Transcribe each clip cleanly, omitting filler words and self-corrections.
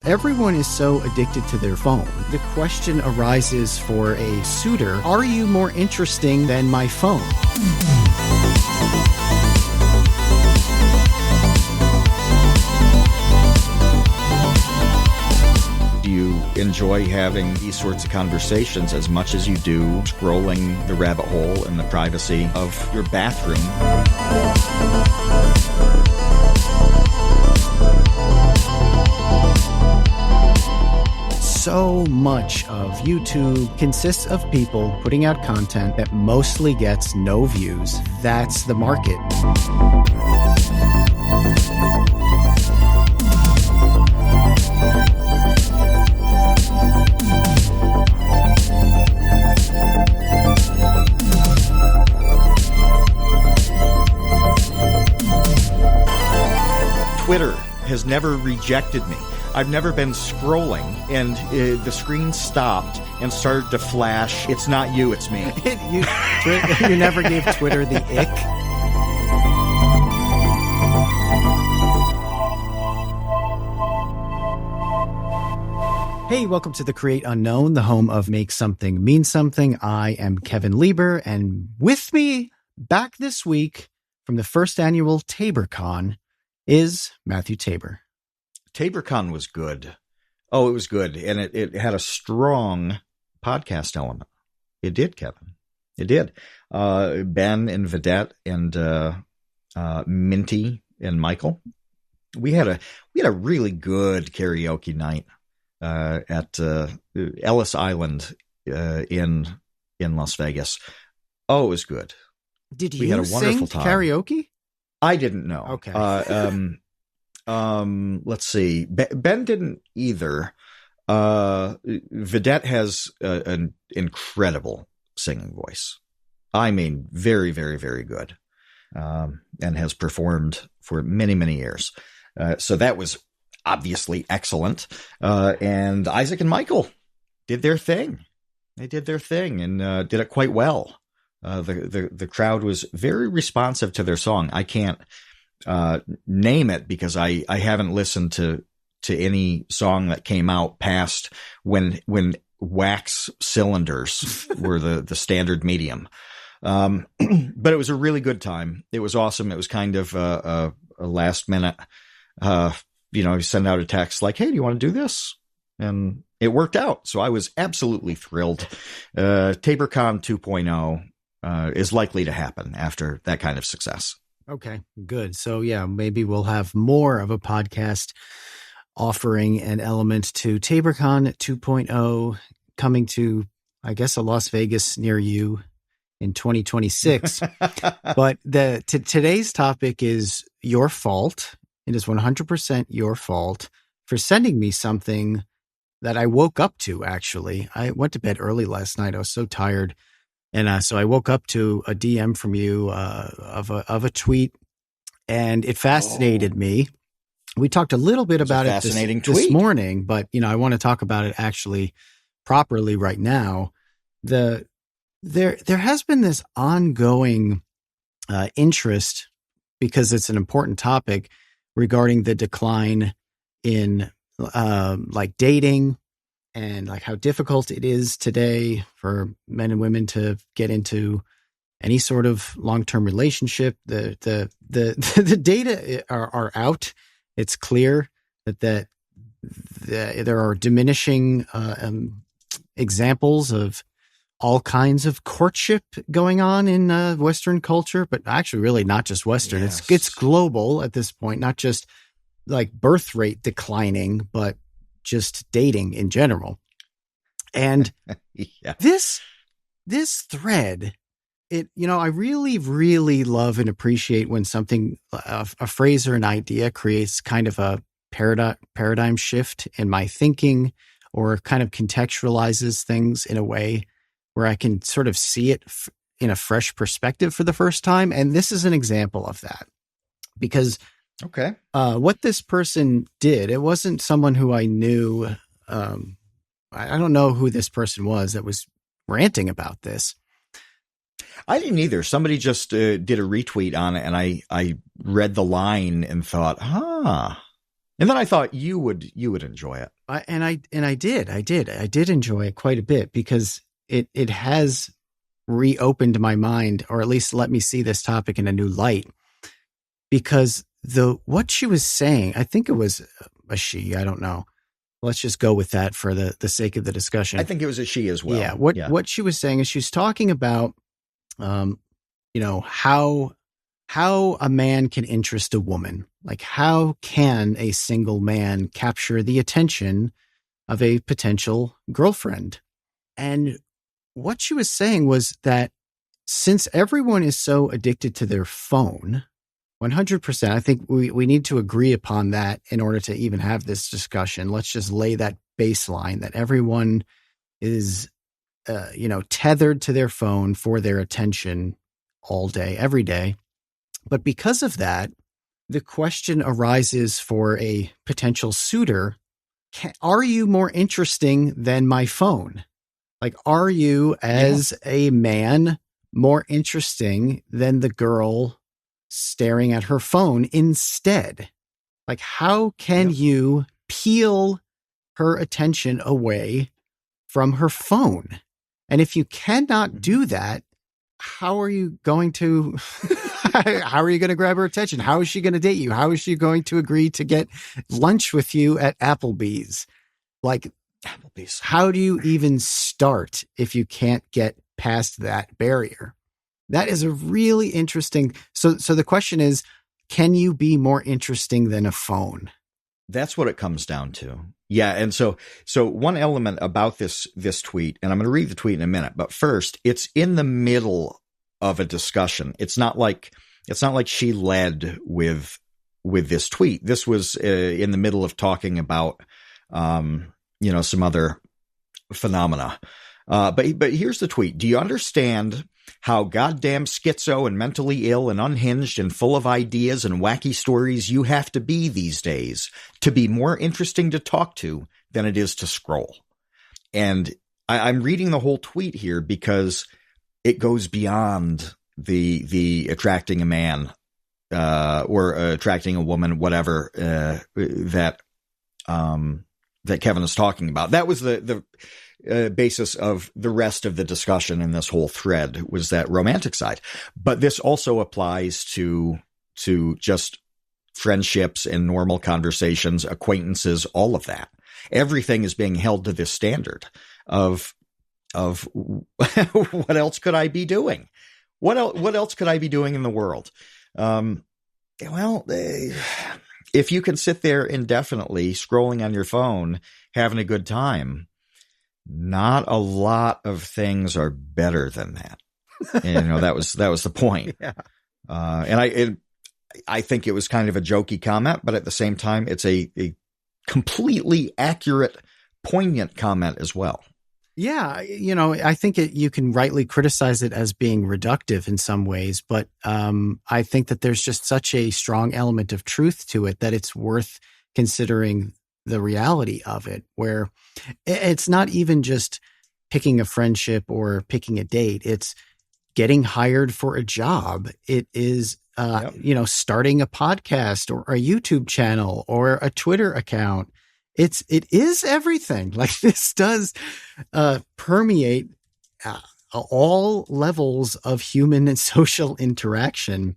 Everyone is so addicted to their phone. The question arises for a suitor, are you more interesting than my phone? Do you enjoy having these sorts of conversations as much as you do scrolling the rabbit hole in the privacy of your bathroom? So much of YouTube consists of people putting out content that mostly gets no views. That's the market. Twitter has never rejected me. I've never been scrolling and the screen stopped and started to flash. It's not you, it's me. You never gave Twitter the ick? Hey, welcome to the Create Unknown, the home of Make Something Mean Something. I am Kevin Lieber, and with me back this week from the first annual TaborCon is Matthew Tabor. TaborCon was good. Oh, it was good. And it had a strong podcast element. It did, Kevin. It did. Ben and Vedette and Minty and Michael. We had a really good karaoke night at Ellis Island in Las Vegas. Oh, it was good. Did you we had a wonderful sing time. Karaoke? I didn't know. Okay. Let's see. Ben didn't either. Vedette has an incredible singing voice. I mean, very, very, very good. And has performed for many, many years. So that was obviously excellent. And Isaac and Michael did their thing. They did their thing and did it quite well. The crowd was very responsive to their song. I can't name it because I haven't listened to any song that came out past when wax cylinders were the standard medium. But it was a really good time. It was awesome. It was kind of a last minute, you send out a text like, hey, do you want to do this? And it worked out. So I was absolutely thrilled. TaborCon 2.0 is likely to happen after that kind of success. Okay, good. So yeah, maybe we'll have more of a podcast offering an element to TaborCon 2.0 coming to, I guess, a Las Vegas near you in 2026. But today's topic is your fault. It is 100% your fault for sending me something that I woke up to, actually. I went to bed early last night. I was so tired. And so I woke up to a DM from you of a tweet, and it fascinated me. We talked a little bit about it this morning, but I want to talk about it actually properly right now. There has been this ongoing interest, because it's an important topic, regarding the decline in like dating. And like how difficult it is today for men and women to get into any sort of long-term relationship. The data are out. It's clear that there are diminishing examples of all kinds of courtship going on in Western culture, but actually really not just Western. Yes. It's global at this point, not just like birth rate declining, but just dating in general. And yeah. this thread, I really, really love and appreciate when something, a phrase or an idea creates kind of a paradigm shift in my thinking, or kind of contextualizes things in a way where I can sort of see it in a fresh perspective for the first time. And this is an example of that, because okay, what this person did, it wasn't someone who I knew. I don't know who this person was that was ranting about this. I didn't either. Somebody just did a retweet on it, and I read the line and thought, and then I thought you would enjoy it. I did enjoy it quite a bit because it has reopened my mind, or at least let me see this topic in a new light. Because what she was saying, I think it was a she, I don't know. Let's just go with that for the sake of the discussion. I think it was a she as well. Yeah. What she was saying is she's talking about, how a man can interest a woman. Like, how can a single man capture the attention of a potential girlfriend? And what she was saying was that since everyone is so addicted to their phone, 100%, I think we need to agree upon that in order to even have this discussion. Let's just lay that baseline that everyone is, tethered to their phone for their attention all day, every day. But because of that, the question arises for a potential suitor, are you more interesting than my phone? Like, are you as a man more interesting than the girl staring at her phone instead? Like, how can you peel her attention away from her phone? And if you cannot do that, how are you going to grab her attention? How is she going to date you? How is she going to agree to get lunch with you at Applebee's? Like, Applebee's. How do you even start if you can't get past that barrier? That is a really interesting. So the question is, can you be more interesting than a phone? That's what it comes down to. Yeah. And so one element about this tweet, and I'm going to read the tweet in a minute, but first, it's in the middle of a discussion. It's not like she led with this tweet. This was in the middle of talking about, some other phenomena. But here's the tweet. Do you understand how goddamn schizo and mentally ill and unhinged and full of ideas and wacky stories you have to be these days to be more interesting to talk to than it is to scroll? And I'm reading the whole tweet here because it goes beyond the attracting a man or attracting a woman, whatever that Kevin is talking about. That was the basis of the rest of the discussion in this whole thread, was that romantic side. But this also applies to just friendships and normal conversations, acquaintances, all of that. Everything is being held to this standard of what else could I be doing? What else could I be doing in the world? If you can sit there indefinitely scrolling on your phone, having a good time, not a lot of things are better than that. And, that was the point. Yeah. And I think it was kind of a jokey comment, but at the same time, it's a completely accurate, poignant comment as well. Yeah, I think you can rightly criticize it as being reductive in some ways, but I think that there's just such a strong element of truth to it that it's worth considering the reality of it, where it's not even just picking a friendship or picking a date. It's getting hired for a job. It is, starting a podcast or a YouTube channel or a Twitter account. It is everything. Like, this does permeate all levels of human and social interaction.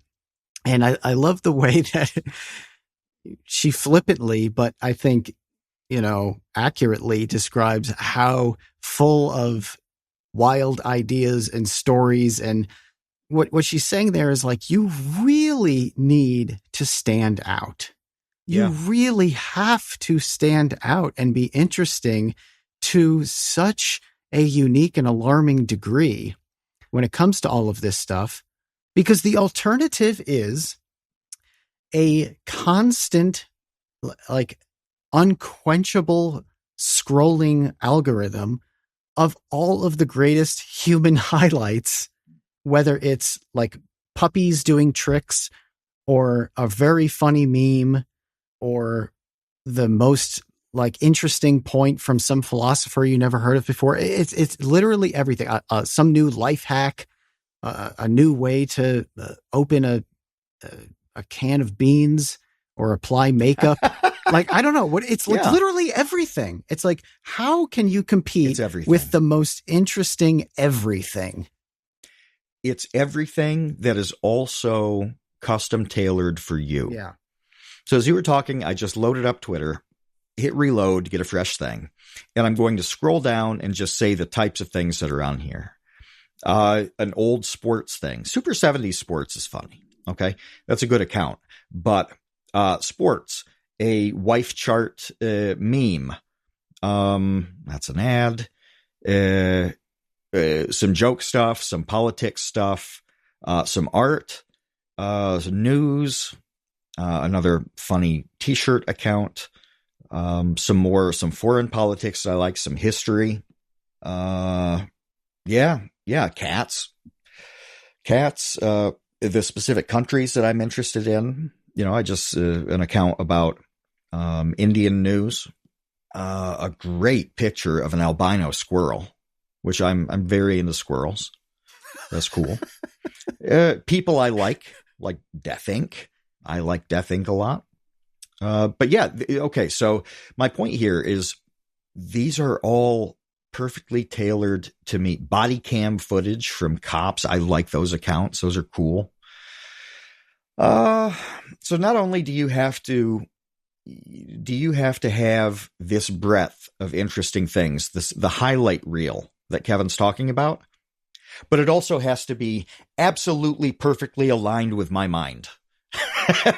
And I love the way that she flippantly, but I think, accurately describes how full of wild ideas and stories. And what she's saying there is, like, you really need to stand out. You really have to stand out and be interesting to such a unique and alarming degree when it comes to all of this stuff, because the alternative is a constant, like, unquenchable scrolling algorithm of all of the greatest human highlights, whether it's like puppies doing tricks or a very funny meme or the most, like, interesting point from some philosopher you never heard of before. It's literally everything. Some new life hack, a new way to open a can of beans, or apply makeup. Like, I don't know what it's like, Yeah. literally everything. It's like, how can you compete It's everything. with the most interesting everything? It's everything that is also custom tailored for you. Yeah. So as you were talking, I just loaded up Twitter, hit reload to get a fresh thing. And I'm going to scroll down and just say the types of things that are on here. An old sports thing. Super 70s sports is funny. Okay. That's a good account. But sports, a wife chart meme. That's an ad. Some joke stuff, some politics stuff, some art, some news, another funny t-shirt account, some foreign politics I like, some history. Cats, the specific countries that I'm interested in. I just, an account about, Indian news, a great picture of an albino squirrel, which I'm very into squirrels. That's cool. People I like Death Inc. I like Death Inc. a lot. But yeah, okay. So my point here is these are all perfectly tailored to me. Body cam footage from cops. I like those accounts. Those are cool. So not only do you have to have this breadth of interesting things, the highlight reel that Kevin's talking about, but it also has to be absolutely perfectly aligned with my mind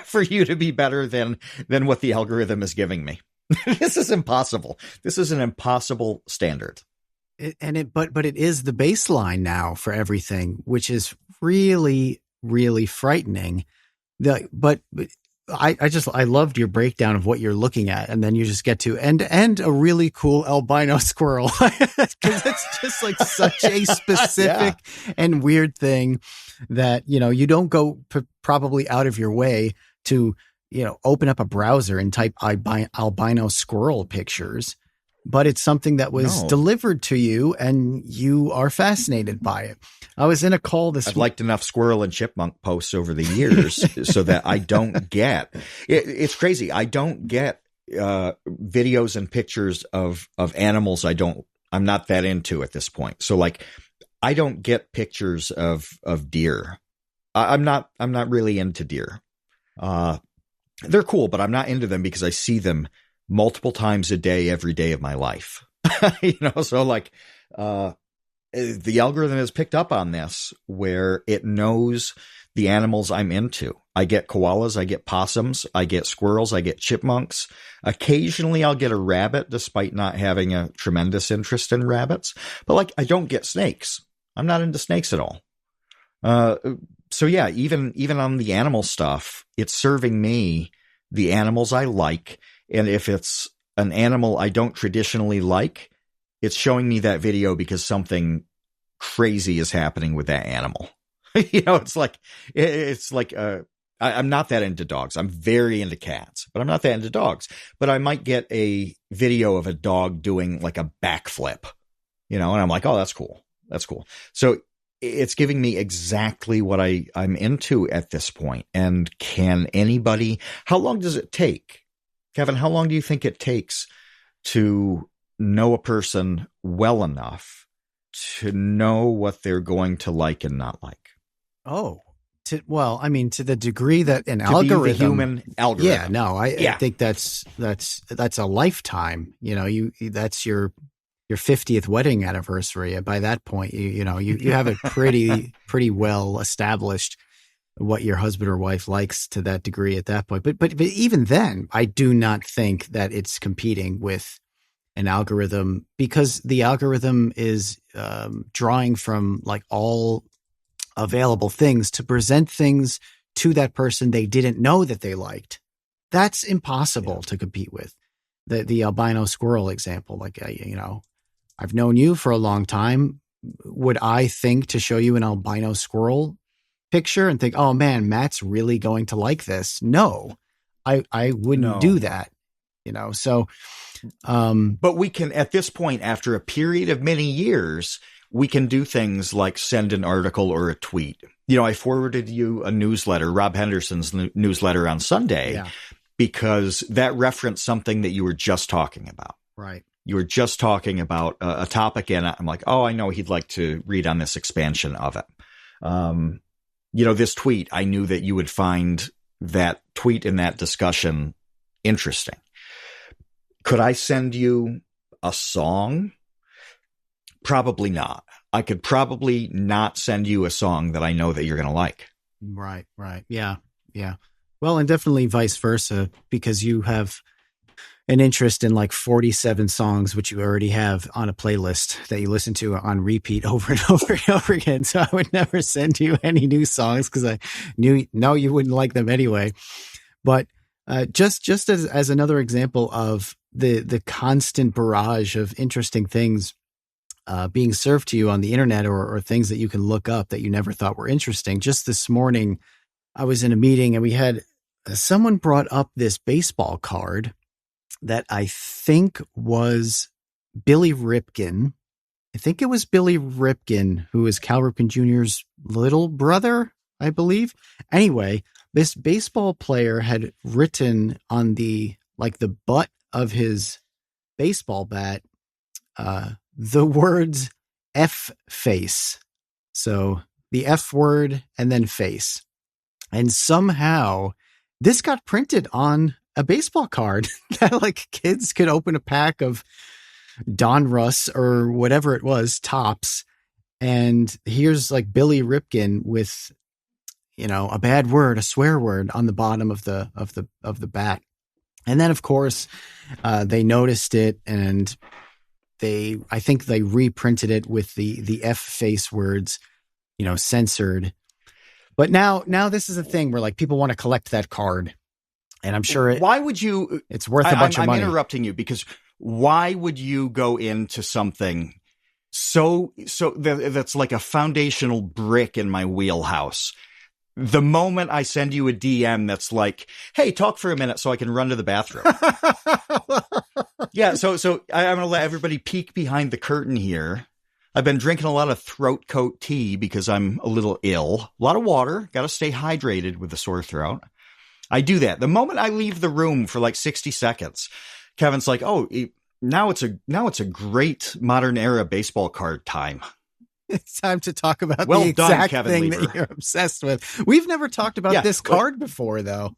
for you to be better than what the algorithm is giving me. This is impossible. This is an impossible standard. But it is the baseline now for everything, which is really, really frightening. But I loved your breakdown of what you're looking at, and then you just get to and a really cool albino squirrel, because it's just like such a specific and weird thing that you don't go probably out of your way to open up a browser and type albino squirrel pictures, but it's something that was delivered to you and you are fascinated by it. I was in a call I've liked enough squirrel and chipmunk posts over the years so that I don't get it's crazy. I don't get videos and pictures of animals I'm not that into at this point. So like I don't get pictures of deer. I'm not really into deer. They're cool, but I'm not into them because I see them multiple times a day, every day of my life. So like, the algorithm has picked up on this where it knows the animals I'm into. I get koalas, I get possums, I get squirrels, I get chipmunks. Occasionally I'll get a rabbit despite not having a tremendous interest in rabbits, but like I don't get snakes. I'm not into snakes at all. So yeah, even on the animal stuff, it's serving me the animals I like. And if it's an animal I don't traditionally like, it's showing me that video because something crazy is happening with that animal. It's like I'm not that into dogs. I'm very into cats, but I'm not that into dogs. But I might get a video of a dog doing like a backflip, and I'm like, oh, that's cool. That's cool. So it's giving me exactly what I'm into at this point. And how long does it take? Kevin, how long do you think it takes to know a person well enough to know what they're going to like and not like? To the degree that an algorithm, algorithm, be the human algorithm. Yeah, no, I think that's a lifetime. That's your 50th wedding anniversary. By that point, you have it pretty well established what your husband or wife likes to that degree at that point. But even then, I do not think that it's competing with an algorithm, because the algorithm is drawing from like all available things to present things to that person they didn't know that they liked. That's impossible to compete with. The albino squirrel example, like, I've known you for a long time. Would I think to show you an albino squirrel picture and think, oh man, Matt's really going to like this? No, I wouldn't do that, so. But we can, at this point, after a period of many years, we can do things like send an article or a tweet. I forwarded you a newsletter, Rob Henderson's newsletter on Sunday. Yeah. because that referenced something that you were just talking about. Right. You were just talking about a topic, and I'm like, oh, I know he'd like to read on this expansion of it. This tweet, I knew that you would find that tweet in that discussion interesting. Could I send you a song? Probably not. I could probably not send you a song that I know that you're going to like. Right. Yeah. Well, and definitely vice versa, because you have an interest in like 47 songs, which you already have on a playlist that you listen to on repeat over and over and over again. So I would never send you any new songs because I know you wouldn't like them anyway. But just as another example of the constant barrage of interesting things being served to you on the internet, or things that you can look up that you never thought were interesting. Just this morning, I was in a meeting and we had someone brought up this baseball card that I think was Billy Ripken. I think it was Billy Ripken, who is Cal Ripken Jr.'s little brother, I believe. Anyway, this baseball player had written on the butt of his baseball bat, the words F face. So the F word and then face. And somehow this got printed on a baseball card that like kids could open a pack of Donruss or whatever it was, Tops. And here's like Billy Ripken with, a bad word, a swear word on the bottom of the bat. And then of course, they noticed it, and I think they reprinted it with the F face words, censored. But now this is a thing where like people want to collect that card. And I'm sure why would you? It's worth a bunch of money. I'm interrupting you because why would you go into something so that's like a foundational brick in my wheelhouse? The moment I send you a DM that's like, "Hey, talk for a minute so I can run to the bathroom." Yeah, so I'm going to let everybody peek behind the curtain here. I've been drinking a lot of throat coat tea because I'm a little ill. A lot of water. Got to stay hydrated with a sore throat. I do that. The moment I leave the room for like 60 seconds, Kevin's like, "Oh, now it's a great modern era baseball card time." It's time to talk about the exact thing that you're obsessed with. We've never talked about this card before, though.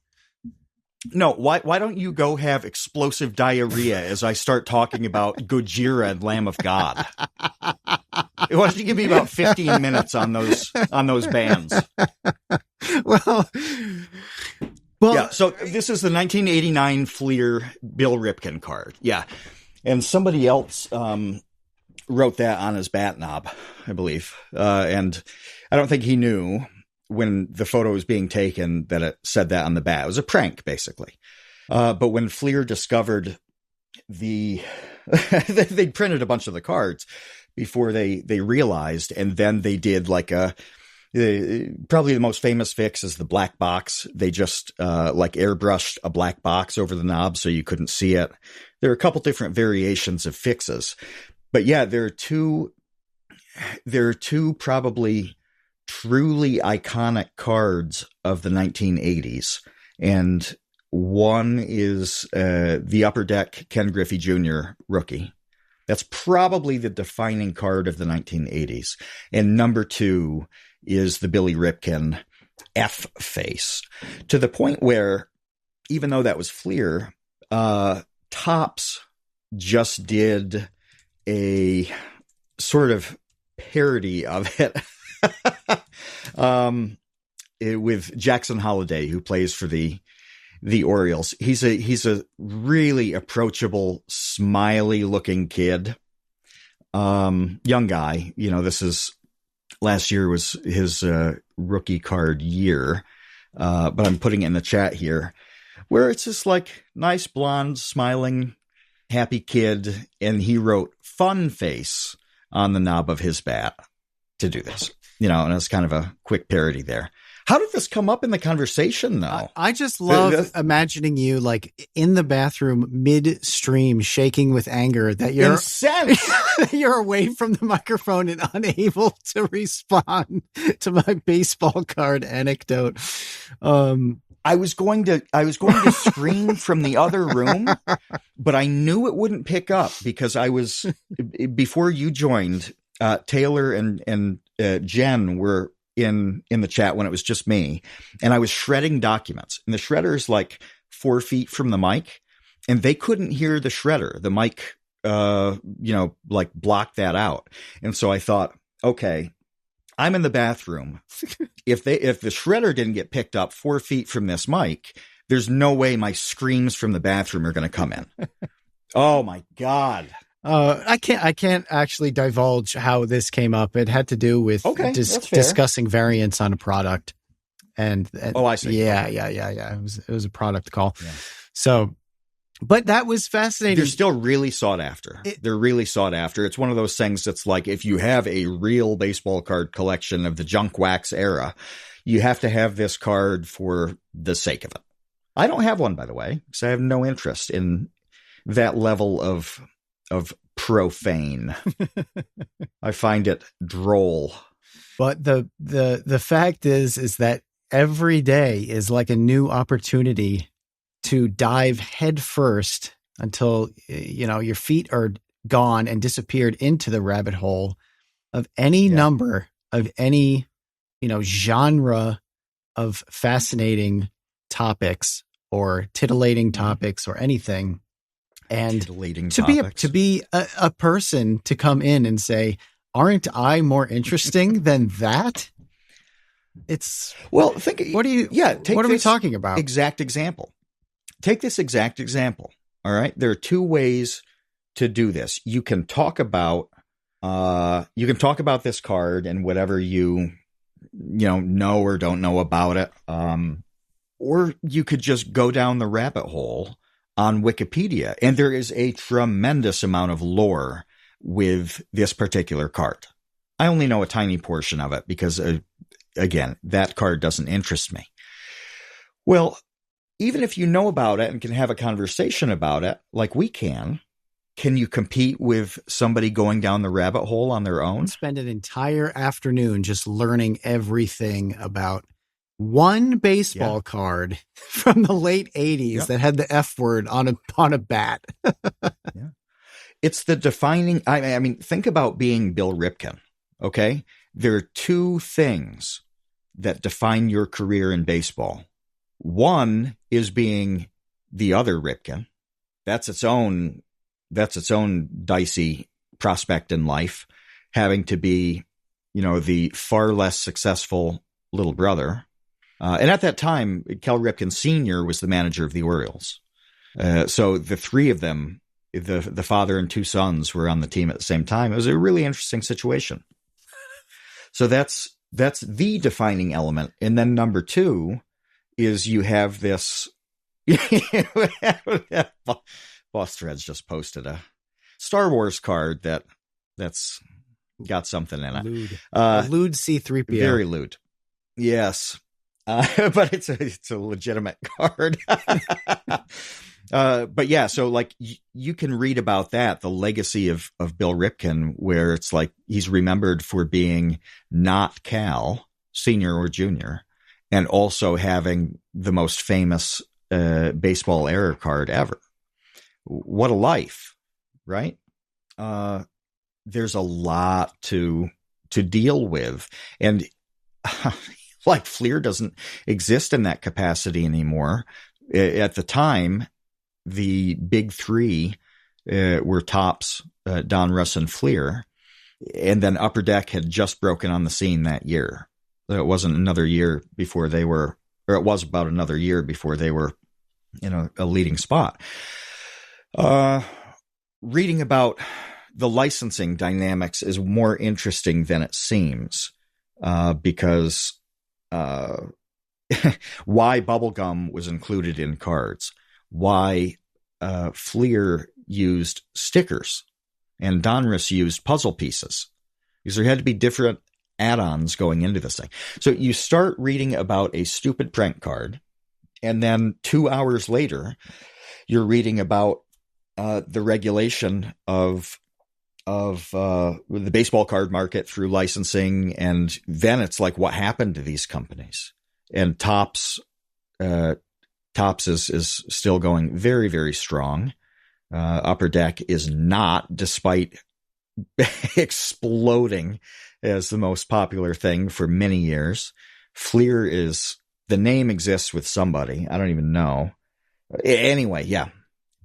No, why don't you go have explosive diarrhea as I start talking about Gojira and Lamb of God? Why don't you give me about 15 minutes on those bands? Well, yeah. So this is the 1989 Fleer Bill Ripken card. Yeah, and somebody else wrote that on his bat knob, I believe, and I don't think he knew when the photo was being taken that it said that on the bat. It was a prank, basically. But when Fleer discovered they printed a bunch of the cards before they realized, and then they did like probably the most famous fix is the black box. They just like airbrushed a black box over the knob so you couldn't see it. There are a couple different variations of fixes, but yeah, there are two probably truly iconic cards of the 1980s. And one is the Upper Deck Ken Griffey Jr. rookie. That's probably the defining card of the 1980s. And number two is the Billy Ripken F face, to the point where, even though that was Fleer, Topps just did a sort of parody of it. With Jackson Holliday, who plays for the Orioles. He's a really approachable, smiley looking kid. Young guy. This is last year was his rookie card year. But I'm putting it in the chat here, where it's just like nice blonde, smiling, happy kid, and he wrote "fun face" on the knob of his bat to do this. And it's kind of a quick parody there. How did this come up in the conversation, though? I just love imagining you like in the bathroom midstream, shaking with anger that you're away from the microphone and unable to respond to my baseball card anecdote. I was going to scream from the other room, but I knew it wouldn't pick up because before you joined, Taylor and Jen were in the chat when it was just me, and I was shredding documents, and the shredder is like 4 feet from the mic, and they couldn't hear the shredder. The mic, like blocked that out. And so I thought, okay, I'm in the bathroom. If the shredder didn't get picked up 4 feet from this mic, there's no way my screams from the bathroom are going to come in. Oh my God. I can't actually divulge how this came up. It had to do with discussing variants on a product. And oh, I see. Yeah, okay. Yeah. It was a product call. Yeah. So, but that was fascinating. They're still really sought after. They're really sought after. It's one of those things that's like, if you have a real baseball card collection of the junk wax era, you have to have this card for the sake of it. I don't have one, by the way, because I have no interest in that level of profane. I find it droll. But the fact is that every day is like a new opportunity to dive headfirst until, your feet are gone and disappeared into the rabbit hole of any number of any, genre of fascinating topics or titillating topics or anything. And to be a person to come in and say, aren't I more interesting than that? It's what are we talking about? Exact example. Take this exact example. All right. There are two ways to do this. You can talk about this card and whatever you know or don't know about it. Or you could just go down the rabbit hole on Wikipedia. And there is a tremendous amount of lore with this particular card. I only know a tiny portion of it because, again, that card doesn't interest me. Well, even if you know about it and can have a conversation about it, like we can you compete with somebody going down the rabbit hole on their own? Spend an entire afternoon just learning everything about one baseball card from the late 80s that had the F word on a bat. Yeah. It's the defining, I mean, think about being Bill Ripken, okay? There are two things that define your career in baseball. One is being the other Ripken. That's its own dicey prospect in life, having to be, the far less successful little brother. And at that time, Cal Ripken Sr. was the manager of the Orioles. So the three of them, the father and two sons, were on the team at the same time. It was a really interesting situation. So that's the defining element. And then number two is you have this. Boss Threads just posted a Star Wars card that's got something in it. Lewd C-3PO. Very lewd. Yes. But it's a legitimate card. But yeah, so like you can read about that, the legacy of Bill Ripken, where it's like he's remembered for being not Cal, senior or junior, and also having the most famous baseball error card ever. What a life, right? There's a lot to deal with, and like Fleer doesn't exist in that capacity anymore. At the time, the big three were Topps, Donruss, and Fleer, and then Upper Deck had just broken on the scene that year. It wasn't another year before they were, or it was about another year before they were, a leading spot. Reading about the licensing dynamics is more interesting than it seems, because why bubblegum was included in cards, why Fleer used stickers and Donruss used puzzle pieces, because there had to be different add-ons going into this thing. So you start reading about a stupid prank card, and then 2 hours later, you're reading about the regulation of the baseball card market through licensing. And then it's like, what happened to these companies? And Topps Tops is still going very, very strong. Upper Deck is not, despite exploding as the most popular thing for many years. Fleer is, the name exists with somebody. I don't even know. Anyway, yeah.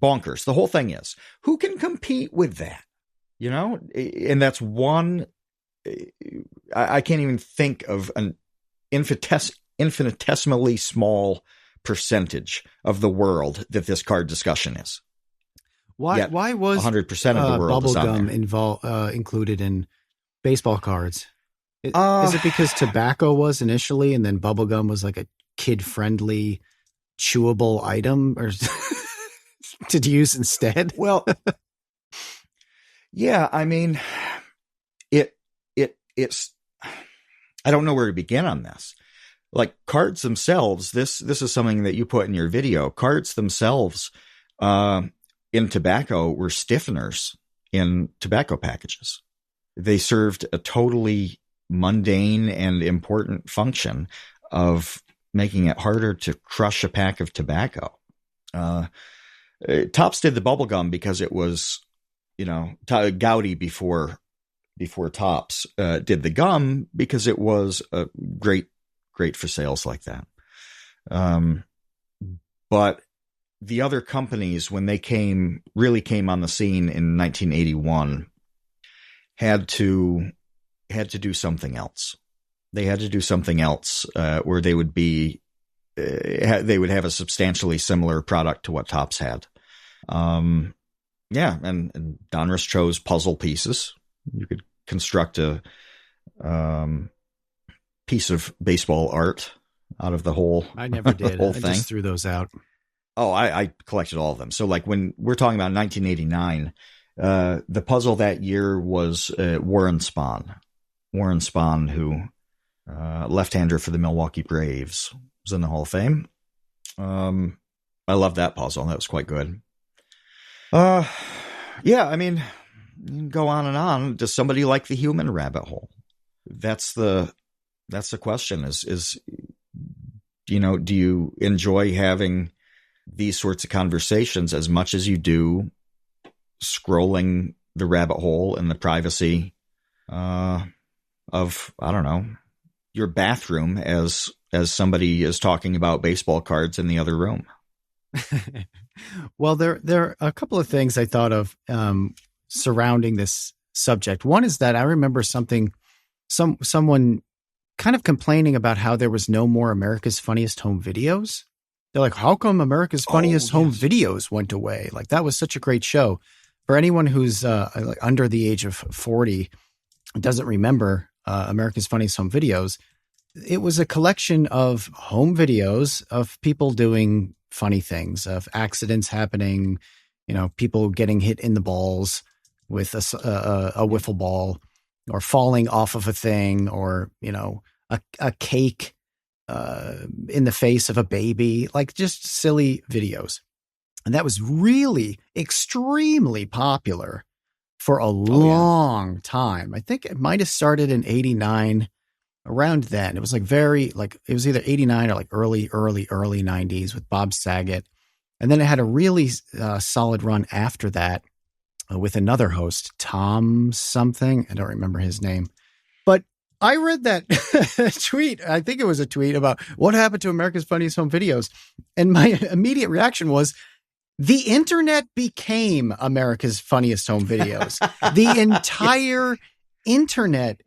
Bonkers. The whole thing is, who can compete with that? You know? And that's one, I can't even think of an infinitesimally small percentage of the world that this card discussion is. Why was 100% of the world is on bubblegum included in baseball cards? Is it because tobacco was initially, and then bubblegum was like a kid-friendly, chewable item, or to use instead? Well, yeah. I mean, it's. I don't know where to begin on this. Like cards themselves, this is something that you put in your video. Cards themselves, in tobacco, were stiffeners in tobacco packages. They served a totally mundane and important function of making it harder to crush a pack of tobacco. Topps did the bubblegum because it was, Gowdy before Topps did the gum because it was great for sales like that. But the other companies, when they really came on the scene in 1981, had to do something else. They had to do something else where they would have a substantially similar product to what Topps had. And Donruss chose puzzle pieces. You could construct a piece of baseball art out of the whole. I never did. Whole I thing. just threw those out. Oh, I collected all of them. So like when we're talking about 1989, the puzzle that year was Warren Spahn. Warren Spahn, who left-hander for the Milwaukee Braves, was in the Hall of Fame. I love that puzzle. That was quite good. Yeah, I mean, you can go on and on. Does somebody like the human rabbit hole? That's the question is, do you enjoy having these sorts of conversations as much as you do scrolling the rabbit hole in the privacy of, I don't know, your bathroom as somebody is talking about baseball cards in the other room? Well, there are a couple of things I thought of surrounding this subject. One is that I remember someone kind of complaining about how there was no more America's Funniest Home Videos. They're like, how come America's Funniest Home Videos went away? Like, that was such a great show. For anyone who's under the age of 40 doesn't remember America's Funniest Home Videos, it was a collection of home videos of people doing funny things, of accidents happening, people getting hit in the balls with a wiffle ball, or falling off of a thing, or, a cake in the face of a baby, like just silly videos. And that was really extremely popular for a long time. I think it might have started in 89. Around then, it was like it was either 89 or like early 90s with Bob Saget. And then it had a really solid run after that with another host, Tom something. I don't remember his name. But I read that tweet. I think it was a tweet about what happened to America's Funniest Home Videos. And my immediate reaction was, the internet became America's Funniest Home Videos. The entire internet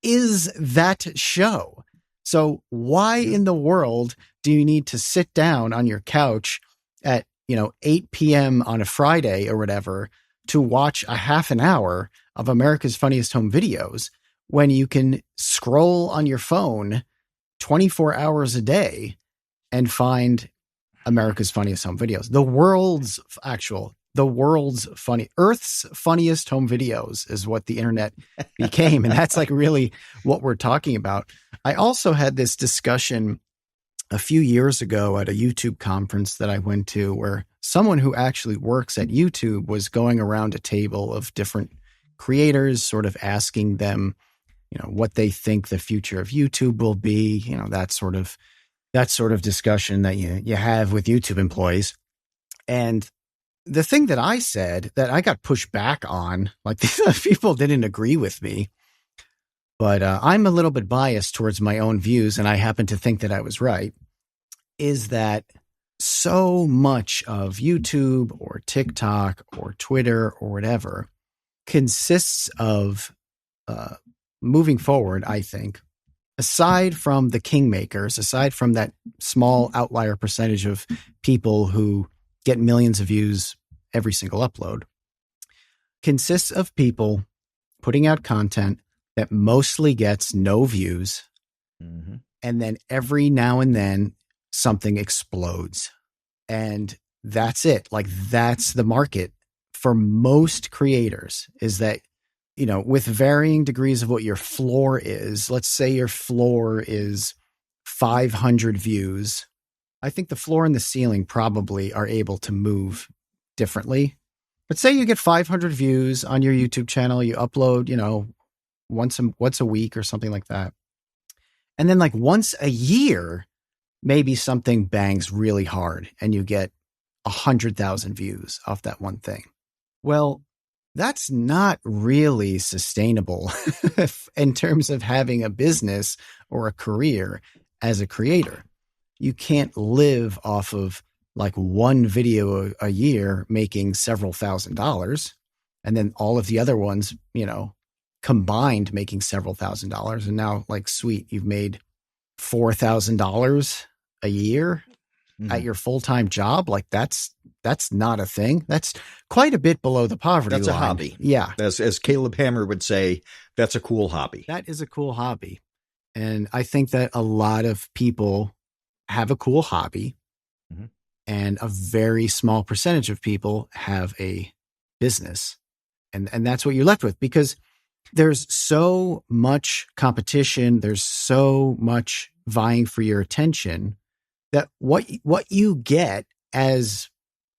is that show. So why in the world do you need to sit down on your couch at 8 p.m. on a Friday or whatever to watch a half an hour of America's Funniest Home Videos when you can scroll on your phone 24 hours a day and find America's Funniest Home Videos? Earth's Funniest Home Videos is what the internet became. And that's like really what we're talking about. I also had this discussion a few years ago at a YouTube conference that I went to, where someone who actually works at YouTube was going around a table of different creators, sort of asking them, what they think the future of YouTube will be, that sort of that sort of discussion that you have with YouTube employees. And the thing that I said that I got pushed back on, like people didn't agree with me, but I'm a little bit biased towards my own views, and I happen to think that I was right, is that so much of YouTube or TikTok or Twitter or whatever consists of moving forward, I think, aside from the kingmakers, aside from that small outlier percentage of people who get millions of views every single upload, consists of people putting out content that mostly gets no views. Mm-hmm. And then every now and then something explodes. And that's it. Like, that's the market for most creators, is that, you know, with varying degrees of what your floor is, let's say your floor is 500 views. I think the floor and the ceiling probably are able to move differently. But say you get 500 views on your YouTube channel, you upload, you know, once a week or something like that. And then like once a year, maybe something bangs really hard and you get 100,000 views off that one thing. Well, that's not really sustainable in terms of having a business or a career as a creator. You can't live off of like one video a year making several $1,000s, and then all of the other ones, you know, combined making several $1,000s. And now, like, sweet, you've made $4,000 a year at your full-time job. Like, that's not a thing. That's quite a bit below the poverty line. That's a hobby. Yeah. As Caleb Hammer would say, that's a cool hobby. That is a cool hobby. And I think that a lot of people have a cool hobby, and a very small percentage of people have a business. And that's what you're left with, because there's so much competition. There's so much vying for your attention that what you get as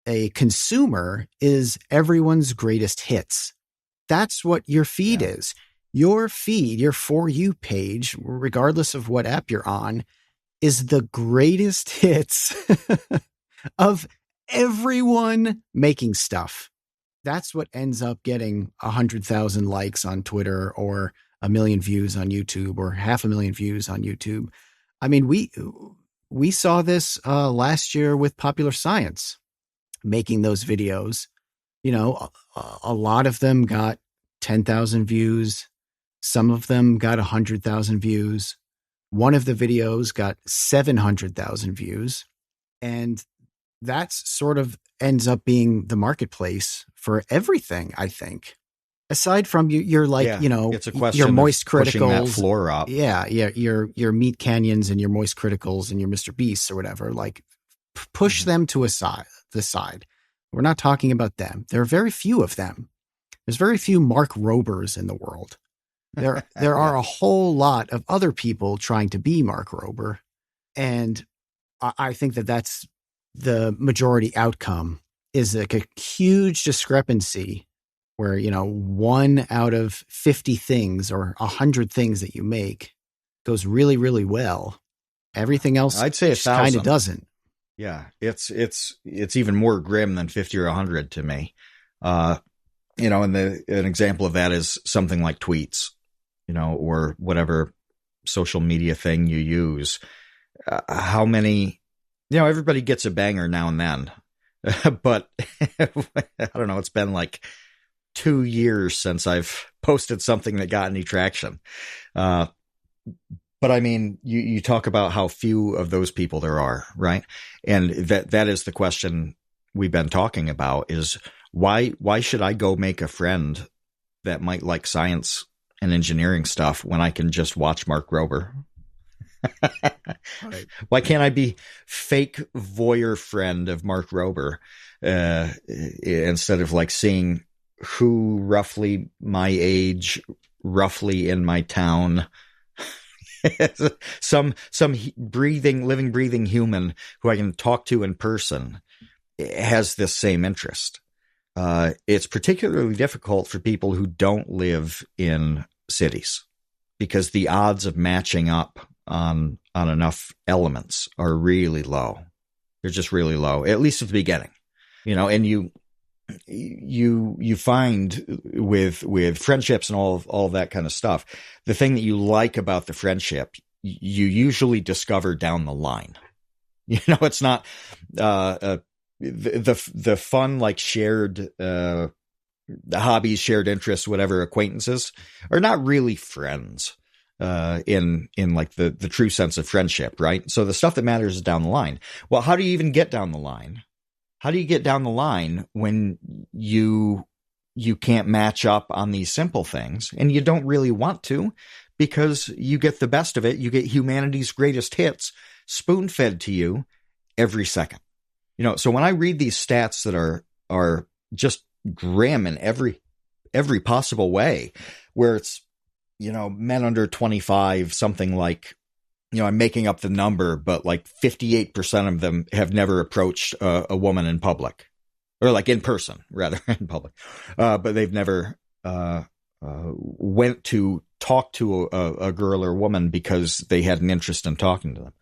a consumer is everyone's greatest hits. That's what your feed is. Your feed, your For You page, regardless of what app you're on, is the greatest hits of everyone making stuff. That's what ends up getting 100,000 likes on Twitter, or 1 million views on YouTube, or 500,000 views on YouTube. I mean, we saw this last year with Popular Science making those videos. You know, a lot of them got 10,000 views. Some of them got 100,000 views. One of the videos got 700,000 views. And that's sort of ends up being the marketplace for everything, I think. Aside from you're like, you know, it's a question your moist of pushing criticals, that floor up. Yeah, your Meat Canyons and your moist criticals and your Mr. Beasts or whatever. Like, push them to the side. We're not talking about them. There are very few of them. There's very few Mark Robers in the world. There are a whole lot of other people trying to be Mark Rober, and I think that that's the majority outcome, is like a huge discrepancy where, you know, 1 out of 50 things or 100 things that you make goes really, really well. Everything else, I'd say 1,000 kind of doesn't. Yeah, it's even more grim than 50 or 100 to me. You know, and an example of that is something like tweets, you know, or whatever social media thing you use. How many, you know, everybody gets a banger now and then, but I don't know, it's been like 2 years since I've posted something that got any traction. But I mean, you talk about how few of those people there are, right? And that is the question we've been talking about, is why should I go make a friend that might like science and engineering stuff when I can just watch Mark Rober? Right. Why can't I be fake voyeur friend of Mark Rober instead of like seeing who roughly my age, roughly in my town, some living, breathing human who I can talk to in person has this same interest. It's particularly difficult for people who don't live in cities, because the odds of matching up on enough elements are really low. They're just really low, at least at the beginning, and you find with friendships and all that kind of stuff, the thing that you like about the friendship, you usually discover down the line. It's not the fun, like shared the hobbies, shared interests, whatever, acquaintances are not really friends in like the true sense of friendship, right? So the stuff that matters is down the line. Well, how do you even get down the line? How do you get down the line when you can't match up on these simple things, and you don't really want to, because you get the best of it. You get humanity's greatest hits spoon-fed to you every second. So when I read these stats that are just grim in every possible way, where it's, men under 25, something like, I'm making up the number, but like 58% of them have never approached a woman in public, or like in person, rather, in public. But they've never went to talk to a girl or woman because they had an interest in talking to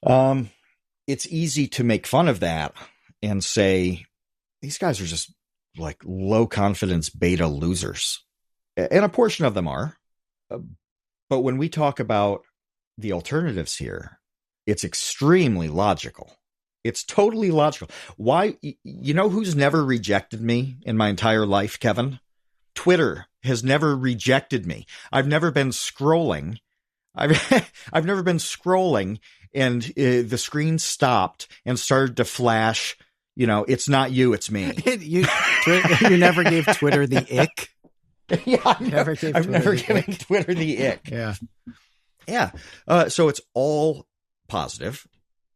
them. It's easy to make fun of that and say, these guys are just like low confidence beta losers. And a portion of them are. But when we talk about the alternatives here, it's extremely logical. It's totally logical. Why? Who's never rejected me in my entire life, Kevin? Twitter has never rejected me. I've never been scrolling. I've never been scrolling and the screen stopped and started to flash, it's not you, it's me. You never gave Twitter the ick? Yeah, I've never given Twitter the ick. Yeah. Yeah. So it's all positive.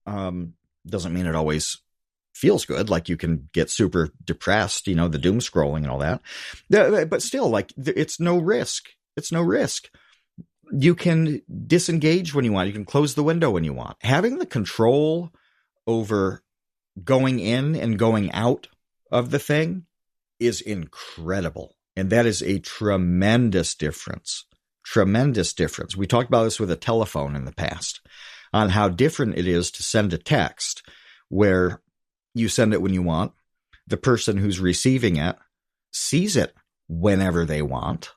Doesn't mean it always feels good. Like you can get super depressed, the doom scrolling and all that. But still, like, it's no risk. It's no risk. You can disengage when you want. You can close the window when you want. Having the control over going in and going out of the thing is incredible. And that is a tremendous difference. Tremendous difference. We talked about this with a telephone in the past, on how different it is to send a text where you send it when you want. The person who's receiving it sees it whenever they want.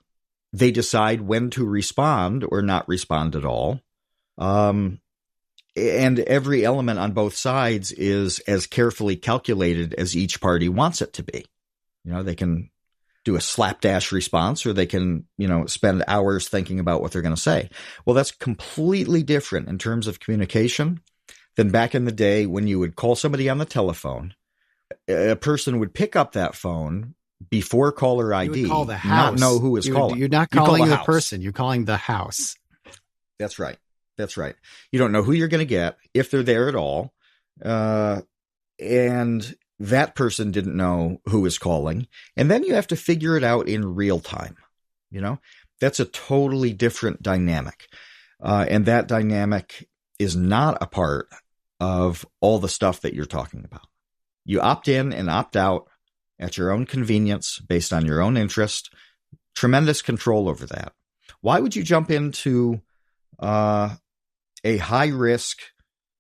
They decide when to respond or not respond at all. And every element on both sides is as carefully calculated as each party wants it to be. They can do a slapdash response, or they can, spend hours thinking about what they're going to say. Well, that's completely different in terms of communication than back in the day when you would call somebody on the telephone. A person would pick up that phone before caller ID, call the house. Not know who is calling. You're not calling the person. You're calling the house. That's right. That's right. You don't know who you're going to get, if they're there at all. And that person didn't know who is calling. And then you have to figure it out in real time. That's a totally different dynamic. And that dynamic is not a part of all the stuff that you're talking about. You opt in and opt out at your own convenience, based on your own interest. Tremendous control over that. Why would you jump into a high risk,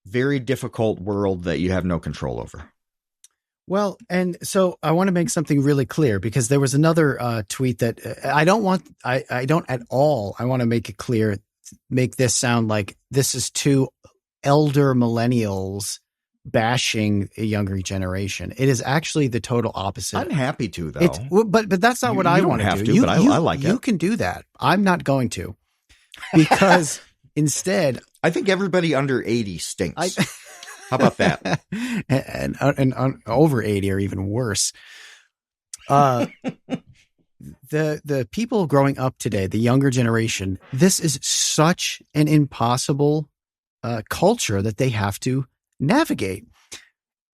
very difficult world that you have no control over? Well, and so I want to make something really clear, because there was another tweet that I don't at all. I want to make it clear, make this sound like this is two elder millennials bashing a younger generation. It is actually the total opposite. I'm happy to, though. But that's not what I want to do. I like it. You can do that. I'm not going to, because instead, I think everybody under 80 stinks. How about that? and over 80 or even worse. The people growing up today, the younger generation, this is such an impossible culture that they have to navigate.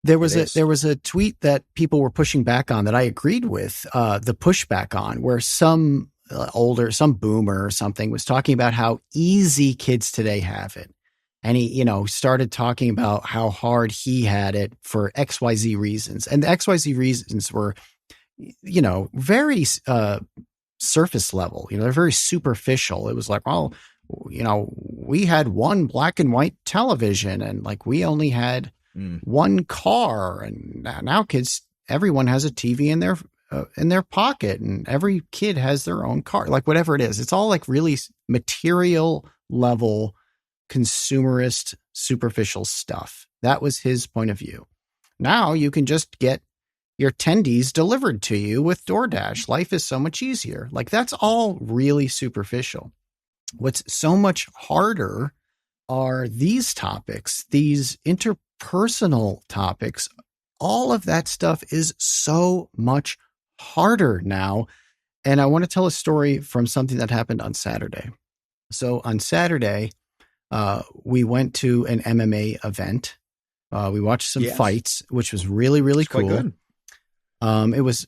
There was a tweet that people were pushing back on that I agreed with, the pushback on, where some boomer or something was talking about how easy kids today have it. And he, started talking about how hard he had it for XYZ reasons. And the XYZ reasons were, very surface level. They're very superficial. It was like, oh, we had one black and white television, and like we only had one car, and now kids, everyone has a TV in their pocket, and every kid has their own car, like whatever it is. It's all like really material level, consumerist, superficial stuff. That was his point of view. Now you can just get your tendies delivered to you with DoorDash. Life is so much easier. Like that's all really superficial. What's so much harder are these topics, these interpersonal topics. All of that stuff is so much harder now. And I want to tell a story from something that happened on Saturday. So on Saturday, we went to an MMA event. We watched some fights, which was really, really cool. Quite good.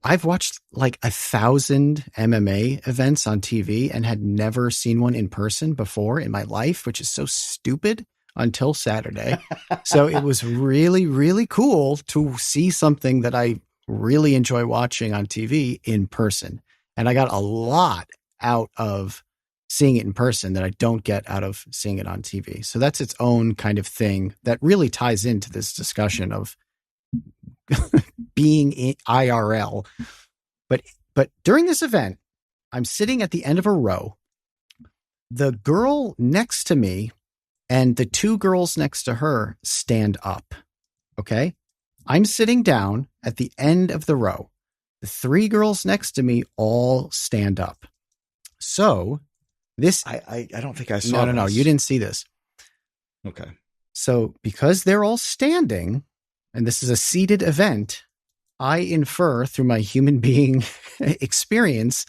I've watched like 1,000 MMA events on TV and had never seen one in person before in my life, which is so stupid, until Saturday. So it was really, really cool to see something that I really enjoy watching on TV in person. And I got a lot out of seeing it in person that I don't get out of seeing it on TV. So that's its own kind of thing that really ties into this discussion of being in IRL. But during this event, I'm sitting at the end of a row. The girl next to me and the two girls next to her stand up. Okay. I'm sitting down at the end of the row. The three girls next to me all stand up. So this, I don't think I saw. No, you didn't see this. Okay. So because they're all standing and this is a seated event, I infer through my human being experience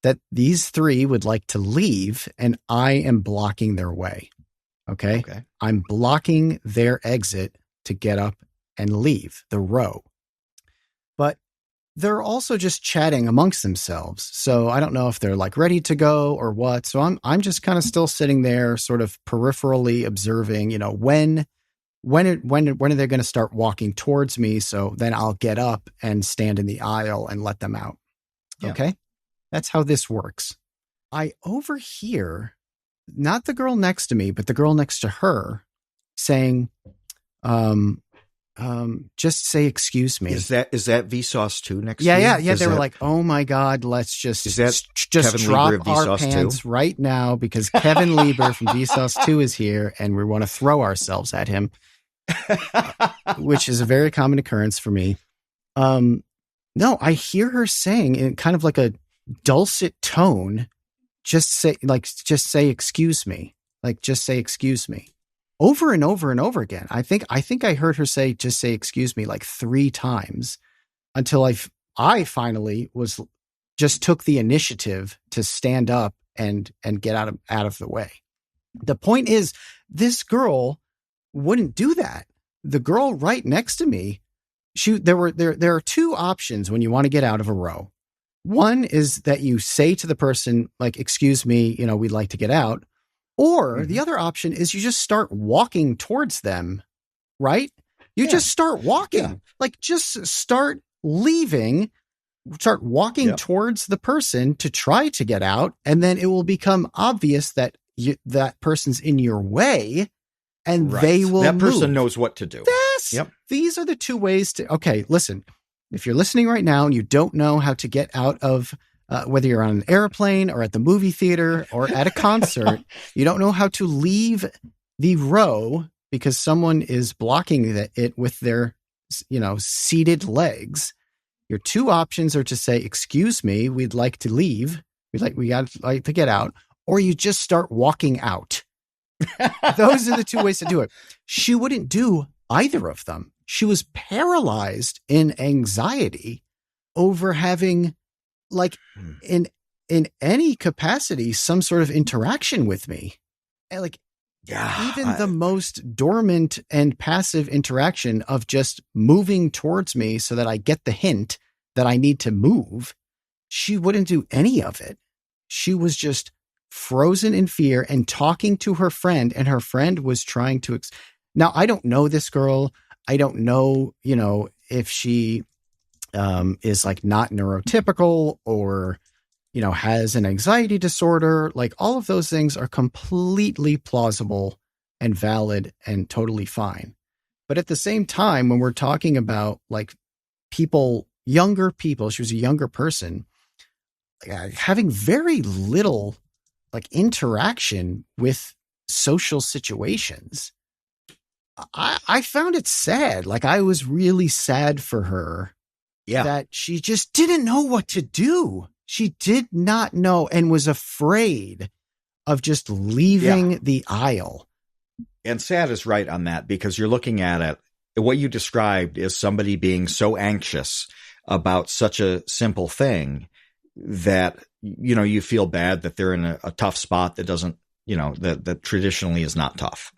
that these three would like to leave and I am blocking their way. Okay. I'm blocking their exit to get up and leave the row. But they're also just chatting amongst themselves. So I don't know if they're like ready to go or what. So I'm just kind of still sitting there sort of peripherally observing, when are they going to start walking towards me? So then I'll get up and stand in the aisle and let them out. Yeah. Okay. That's how this works. I overhear not the girl next to me, but the girl next to her saying, just say, excuse me. Is that Vsauce 2 next to you? Yeah. They were like, oh my God, let's just drop our pants right now because Kevin Lieber from Vsauce 2 is here and we want to throw ourselves at him, which is a very common occurrence for me. No, I hear her saying in kind of like a dulcet tone, just say, excuse me. Like, just say, excuse me. Over and over and over again. I think I heard her say, just say, excuse me, like 3 times until I finally took the initiative to stand up and get out of the way. The point is, this girl wouldn't do that. The girl right next to me, there are 2 options when you want to get out of a row. One is that you say to the person, like, excuse me, we'd like to get out. Or the other option is you just start walking towards them, right? You just start walking, like just start leaving, start walking towards the person to try to get out. And then it will become obvious that that person's in your way and they will That person move. knows what to do. These are the 2 ways to, okay, listen, if you're listening right now and you don't know how to get out of whether you're on an airplane or at the movie theater or at a concert, you don't know how to leave the row because someone is blocking it with their, seated legs. Your 2 options are to say, excuse me, we'd like to leave. We got to get out, or you just start walking out. Those are the 2 ways to do it. She wouldn't do either of them. She was paralyzed in anxiety over having, like, in any capacity, some sort of interaction with me. And like, even the most dormant and passive interaction of just moving towards me so that I get the hint that I need to move, she wouldn't do any of it. She was just frozen in fear and talking to her friend, and her friend was trying to now, I don't know this girl. I don't know, if she is like not neurotypical or has an anxiety disorder. Like all of those things are completely plausible and valid and totally fine. But at the same time, when we're talking about like younger people, she was a younger person, having very little like interaction with social situations. I found it sad. Like I was really sad for her. Yeah. That she just didn't know what to do. She did not know and was afraid of just leaving the aisle. And sad is right on that, because you're looking at it. What you described is somebody being so anxious about such a simple thing that, you feel bad that they're in a tough spot that doesn't, that traditionally is not tough.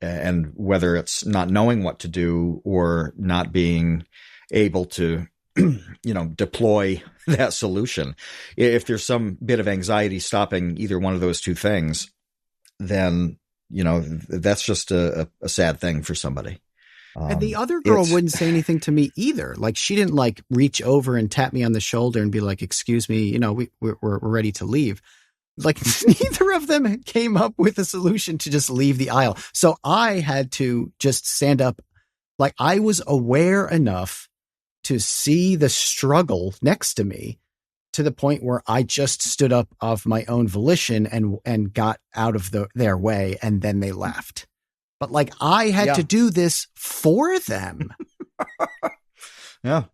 And whether it's not knowing what to do or not being able to, deploy that solution. If there's some bit of anxiety stopping either one of those two things, then, that's just a sad thing for somebody. And the other girl wouldn't say anything to me either. Like she didn't like reach over and tap me on the shoulder and be like, excuse me, we're ready to leave. Like neither of them came up with a solution to just leave the aisle. So I had to just stand up. Like I was aware enough to see the struggle next to me to the point where I just stood up of my own volition and got out of their way. And then they left. But like I had to do this for them. Yeah.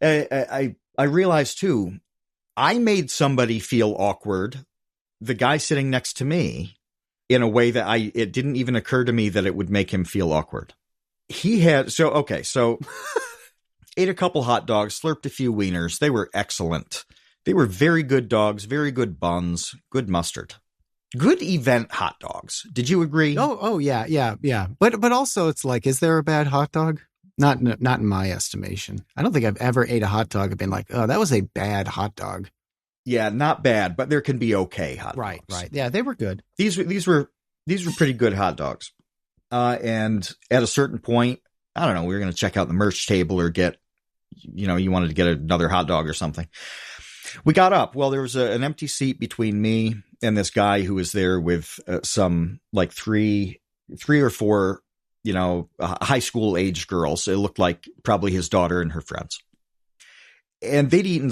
I realized too, I made somebody feel awkward, the guy sitting next to me, in a way that it didn't even occur to me that it would make him feel awkward. So ate a couple hot dogs, slurped a few wieners. They were excellent. They were very good dogs, very good buns, good mustard. Good event hot dogs. Did you agree? Oh yeah. But also it's like, is there a bad hot dog? Not in my estimation. I don't think I've ever ate a hot dog and been like, oh, that was a bad hot dog. Yeah, not bad, but there can be okay hot dogs. Right. Yeah, they were good. These were pretty good hot dogs. And at a certain point, I don't know, we were going to check out the merch table or get, you wanted to get another hot dog or something. We got up. Well, there was an empty seat between me and this guy who was there with some like three or four, high school age girls. It looked like probably his daughter and her friends. And they'd eaten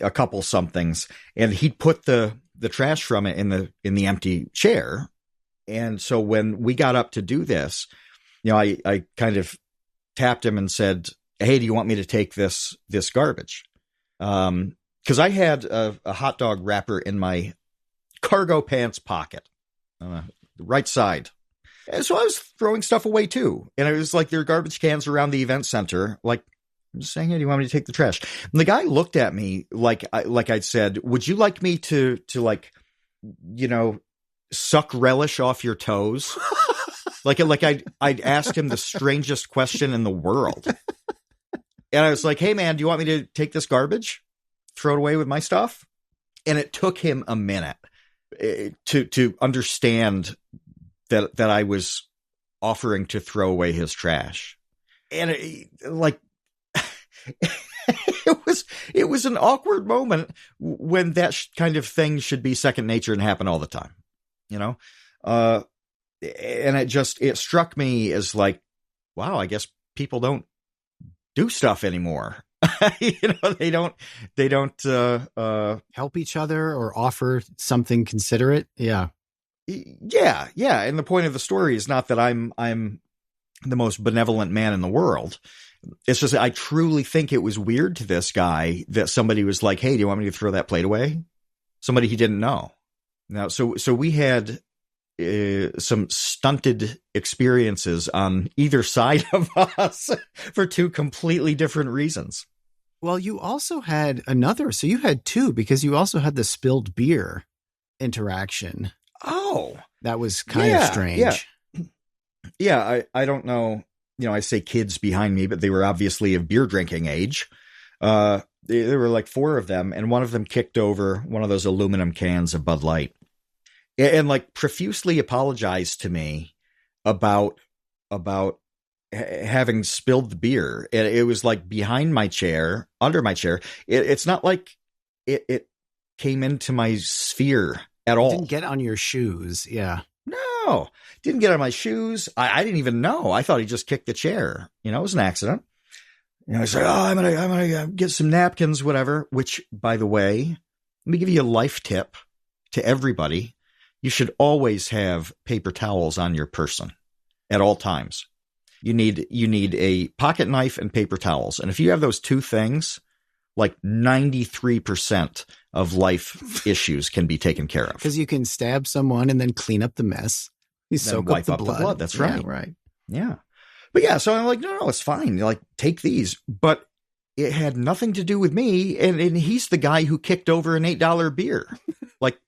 a couple somethings, and he'd put the trash from it in the empty chair. And so when we got up to do this, I kind of tapped him and said, "Hey, do you want me to take this garbage?" Because I had a hot dog wrapper in my cargo pants pocket, the right side. And so I was throwing stuff away too. And it was like there are garbage cans around the event center. Like, I'm just saying, hey, do you want me to take the trash? And the guy looked at me like I'd said, would you like me to like, suck relish off your toes? like I'd asked him the strangest question in the world. And I was like, hey man, do you want me to take this garbage? Throw it away with my stuff? And it took him a minute to understand that I was offering to throw away his trash. And it was an awkward moment when that kind of thing should be second nature and happen all the time, and it struck me as like, wow, I guess people don't do stuff anymore. They don't help each other or offer something considerate. Yeah. And the point of the story is not that I'm the most benevolent man in the world. It's just that I truly think it was weird to this guy that somebody was like, hey, do you want me to throw that plate away? Somebody he didn't know. Now, so we had some stunted experiences on either side of us for two completely different reasons. Well, you also had so you had two, because you also had the spilled beer interaction. Oh, that was kind of strange. Yeah. I don't know. I say kids behind me, but they were obviously of beer drinking age. There were like four of them, and one of them kicked over one of those aluminum cans of Bud Light and like profusely apologized to me about having spilled the beer. And it was like behind my chair, under my chair. It's not like it came into my sphere at all. It didn't get on your shoes. Yeah. No, didn't get on my shoes. I didn't even know. I thought he just kicked the chair. It was an accident. I was like, I'm gonna get some napkins, whatever. Which, by the way, let me give you a life tip to everybody. You should always have paper towels on your person at all times. You need a pocket knife and paper towels. And if you have those two things, like 93% of life issues can be taken care of. Because you can stab someone and then clean up the mess. You soak up the blood. That's right. Yeah, right. Yeah. But yeah, so I'm like, no, it's fine. Like, take these. But it had nothing to do with me. And he's the guy who kicked over an $8 beer. Like,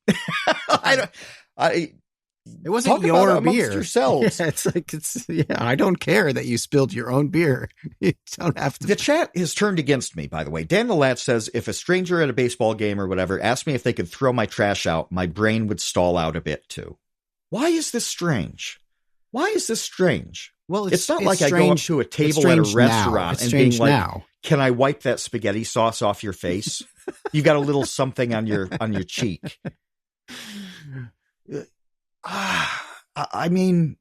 it wasn't your beer. Yourselves. Yeah, I don't care that you spilled your own beer. You don't have to. The chat has turned against me, by the way. Dan the Latch says, if a stranger at a baseball game or whatever asked me if they could throw my trash out, my brain would stall out a bit too. Why is this strange? Well, it's not like I go up to a table at a restaurant and being like, can I wipe that spaghetti sauce off your face? You got a little something on your cheek. I mean,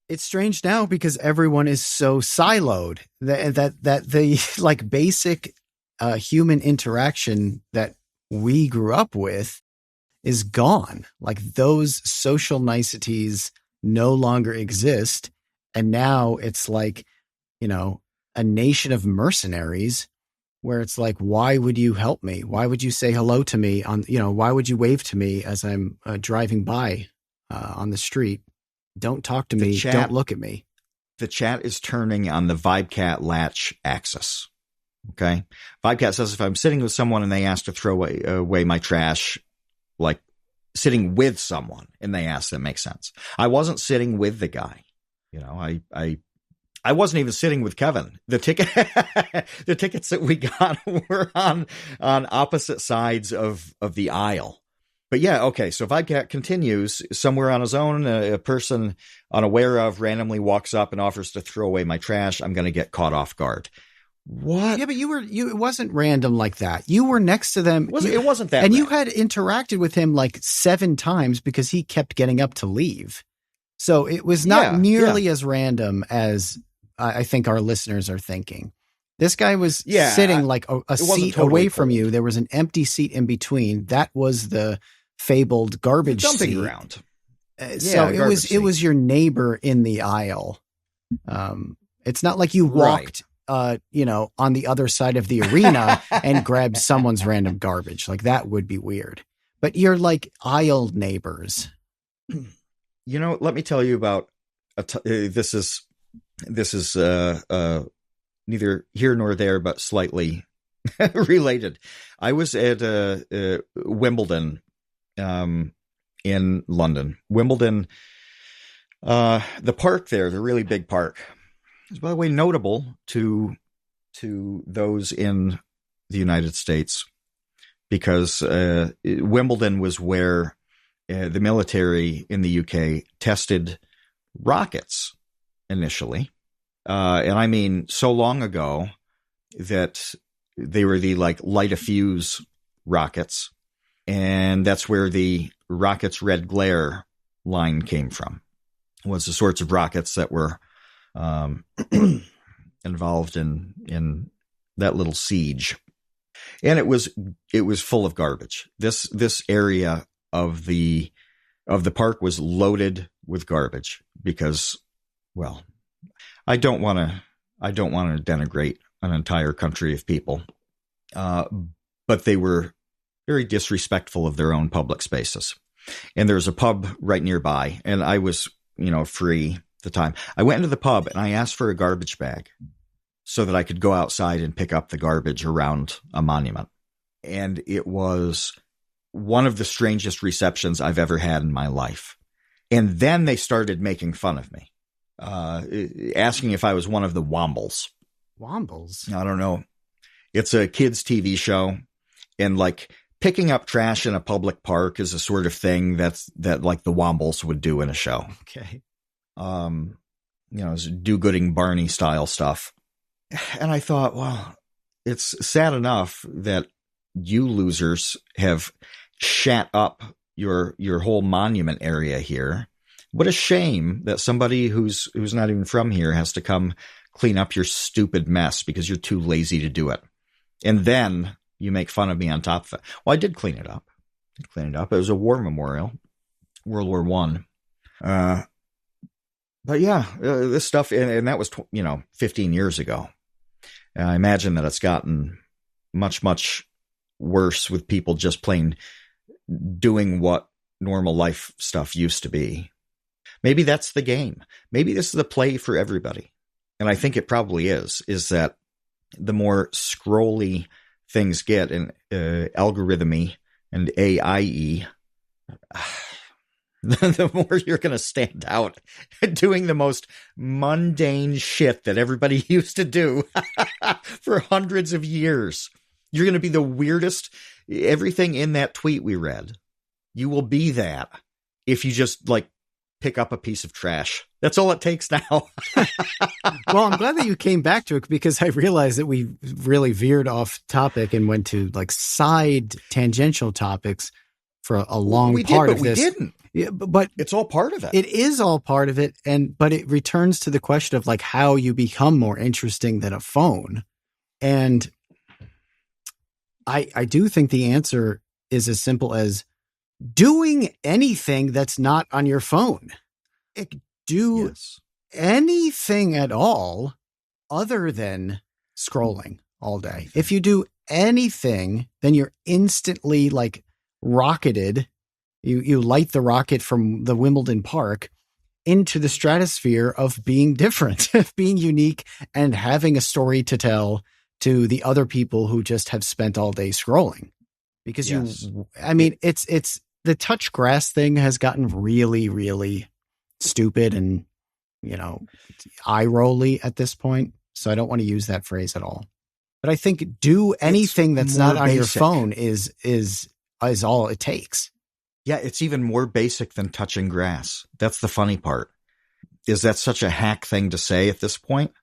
it's strange now because everyone is so siloed that the like basic human interaction that we grew up with is gone. Like those social niceties no longer exist. And now it's like, a nation of mercenaries where it's like, why would you help me? Why would you say hello to me why would you wave to me as I'm driving by on the street? Don't talk to me. Don't look at me. The chat is turning on the Vibecat Latch axis. Okay. Vibecat says, if I'm sitting with someone and they ask to throw away my trash, like sitting with someone and they ask, that makes sense. I wasn't sitting with the guy. I wasn't even sitting with Kevin. The tickets that we got were on opposite sides of the aisle. But yeah, okay. So Vibecat continues, somewhere on his own, a person unaware of randomly walks up and offers to throw away my trash. I'm going to get caught off guard. What? Yeah, but it wasn't random like that. You were next to them. It wasn't that. And random. You had interacted with him like 7 times because he kept getting up to leave. So it was not nearly as random as I think our listeners are thinking. This guy was sitting like a seat away from you. There was an empty seat in between. That was the fabled garbage dumping seat. Ground. So it was your neighbor in the aisle. It's not like you walked, on the other side of the arena and grabbed someone's random garbage. Like that would be weird. But you're like aisle neighbors. Let me tell you about this is neither here nor there, but slightly related. I was at Wimbledon in London. Wimbledon, the park there, the really big park, is, by the way, notable to those in the United States because Wimbledon was where the military in the UK tested rockets initially. And I mean, so long ago that they were the light a fuse rockets. And that's where the rockets red glare line came from, was the sorts of rockets that were involved in that little siege. And it was full of garbage. This area of the park was loaded with garbage because, well, I don't want to denigrate an entire country of people, but they were very disrespectful of their own public spaces. And there's a pub right nearby, and I was, free at the time. I went into the pub and I asked for a garbage bag so that I could go outside and pick up the garbage around a monument. And it was one of the strangest receptions I've ever had in my life. And then they started making fun of me, asking if I was one of the Wombles. Wombles? I don't know. It's a kids' TV show, and picking up trash in a public park is a sort of thing that the Wombles would do in a show. Okay. It's do-gooding Barney style stuff. And I thought, well, it's sad enough that you losers have shat up your whole monument area here. What a shame that somebody who's not even from here has to come clean up your stupid mess because you're too lazy to do it. And then you make fun of me on top of it. Well, I did clean it up. It was a war memorial, World War One. But yeah, this stuff, and that was 15 years ago. I imagine that it's gotten much, much worse with people just plain doing what normal life stuff used to be. Maybe that's the game. Maybe this is the play for everybody. And I think it probably is that the more scrolly things get and algorithmy and AIE, the more you're going to stand out doing the most mundane shit that everybody used to do for hundreds of years. You're going to be the weirdest. Everything in that tweet we read, you will be that if you just pick up a piece of trash. That's all it takes now. Well, I'm glad that you came back to it because I realized that we really veered off topic and went to side tangential topics for a long part of this. We didn't. Yeah, but it's all part of it. It is all part of it. But it returns to the question of how you become more interesting than a phone. And I do think the answer is as simple as doing anything that's not on your phone. Do anything at all other than scrolling all day. If you do anything, then you're instantly rocketed. You light the rocket from the Wimbledon Park into the stratosphere of being different, of being unique, and having a story to tell to the other people who just have spent all day scrolling. Because it's the touch grass thing has gotten really, really stupid and, eye rolly at this point. So I don't want to use that phrase at all. But I think do anything that's not on your phone is all it takes. Yeah, it's even more basic than touching grass. That's the funny part. Is that such a hack thing to say at this point?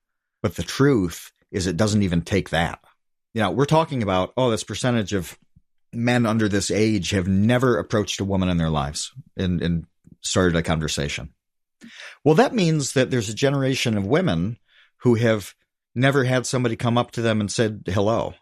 But the truth is it doesn't even take that. We're talking about, this percentage of men under this age have never approached a woman in their lives and started a conversation. Well, that means that there's a generation of women who have never had somebody come up to them and said hello.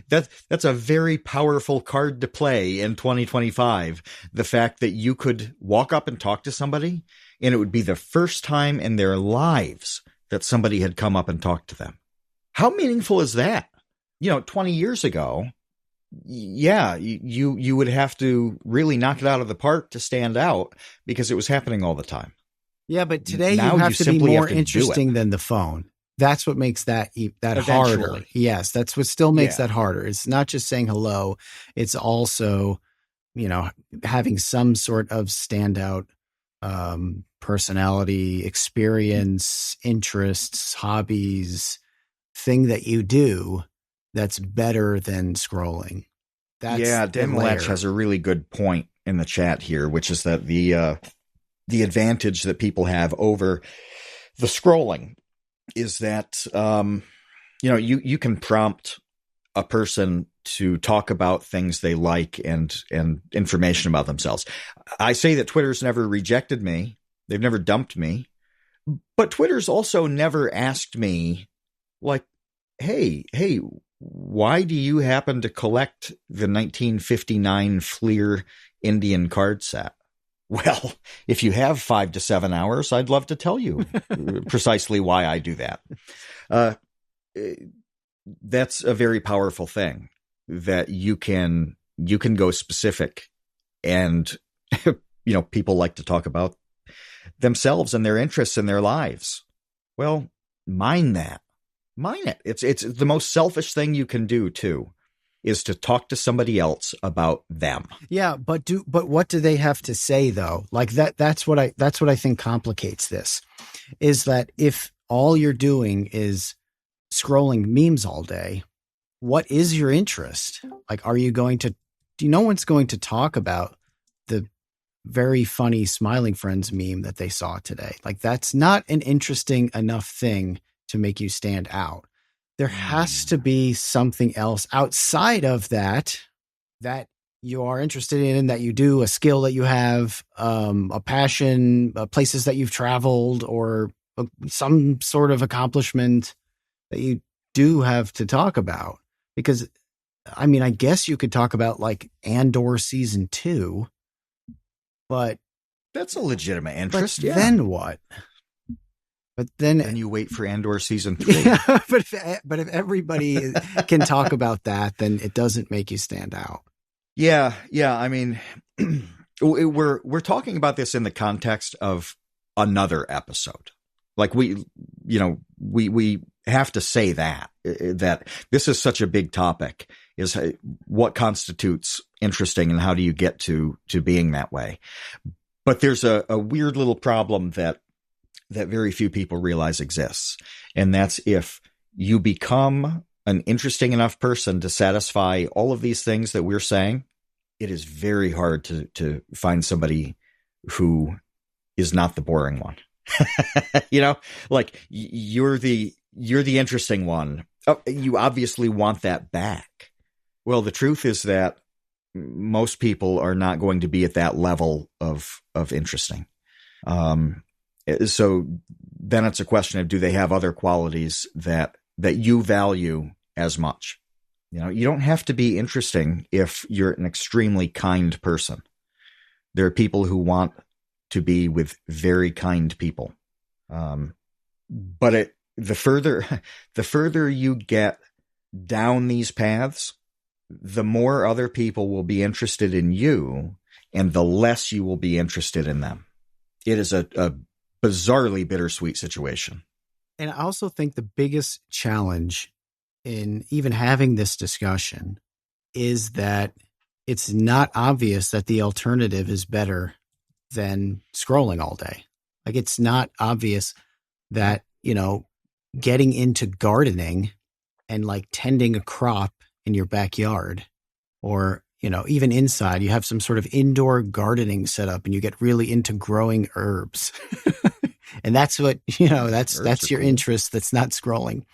That's a very powerful card to play in 2025. The fact that you could walk up and talk to somebody and it would be the first time in their lives that somebody had come up and talked to them. How meaningful is that? 20 years ago, you would have to really knock it out of the park to stand out because it was happening all the time. Yeah, but today now you have to be more interesting than the phone. That's what makes that harder. Yes, that's what still makes that harder. It's not just saying hello. It's also, having some sort of standout personality, experience, interests, hobbies, thing that you do that's better than scrolling. Dan Latch has a really good point in the chat here, which is that the advantage that people have over the scrolling is that, you can prompt a person to talk about things they like and information about themselves. I say that Twitter's never rejected me. They've never dumped me, but Twitter's also never asked me hey, why do you happen to collect the 1959 Fleer Indian card set? Well, if you have 5 to 7 hours, I'd love to tell you precisely why I do that. That's a very powerful thing that you can go specific and, people like to talk about themselves and their interests in their lives. Well, mine that. Mine it. It's the most selfish thing you can do too, is to talk to somebody else about them. Yeah, but what do they have to say though? That's what I think complicates this, is that if all you're doing is scrolling memes all day, what is your interest? Are you going to, no one's going to talk about the very funny Smiling Friends meme that they saw today. That's not an interesting enough thing to make you stand out. there has to be something else outside of that you are interested in, that you do, a skill that you have, a passion, places that you've traveled, or some sort of accomplishment that you do have to talk about. Because, I mean, I guess you could talk about like Andor season 2, but that's a legitimate interest. But then what? But then you wait for Andor season 3. Yeah, but if everybody can talk about that, then it doesn't make you stand out. Yeah. I mean, we're talking about this in the context of another episode. Like we have to say that this is such a big topic, is what constitutes interesting and how do you get to being that way. But there's a weird little problem that very few people realize exists. And that's if you become an interesting enough person to satisfy all of these things that we're saying, it is very hard to find somebody who is not the boring one. Like you're the interesting one. Oh, you obviously want that back. Well, the truth is that most people are not going to be at that level of interesting. So then it's a question of, do they have other qualities that you value as much? You don't have to be interesting if you're an extremely kind person. There are people who want to be with very kind people. But the further you get down these paths, the more other people will be interested in you and the less you will be interested in them. It is a bizarrely bittersweet situation. And I also think the biggest challenge in even having this discussion is that it's not obvious that the alternative is better than scrolling all day. Like, it's not obvious that, getting into gardening and like tending a crop in your backyard, or, even inside, you have some sort of indoor gardening setup and you get really into growing herbs. And that's what, that's your interest. That's not scrolling.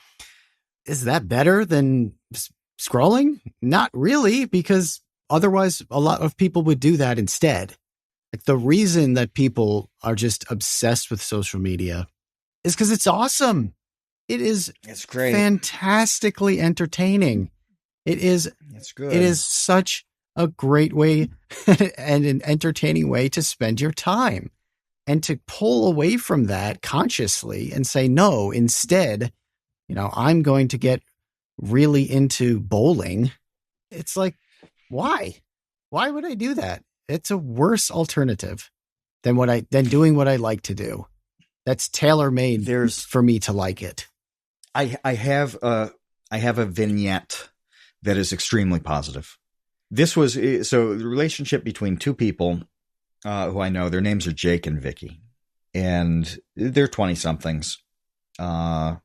Is that better than scrolling? Not really, because otherwise a lot of people would do that instead. Like, the reason that people are just obsessed with social media is because it's awesome. It's great. Fantastically entertaining. It's good. It is such a great way and an entertaining way to spend your time, and to pull away from that consciously and say, no, instead, I'm going to get really into bowling. It's like, why would I do that? It's a worse alternative than doing what I like to do. That's tailor-made for me to like it. I have a vignette that is extremely positive. This was so the relationship between two people who I know. Their names are Jake and Vicky, and they're 20-somethings. I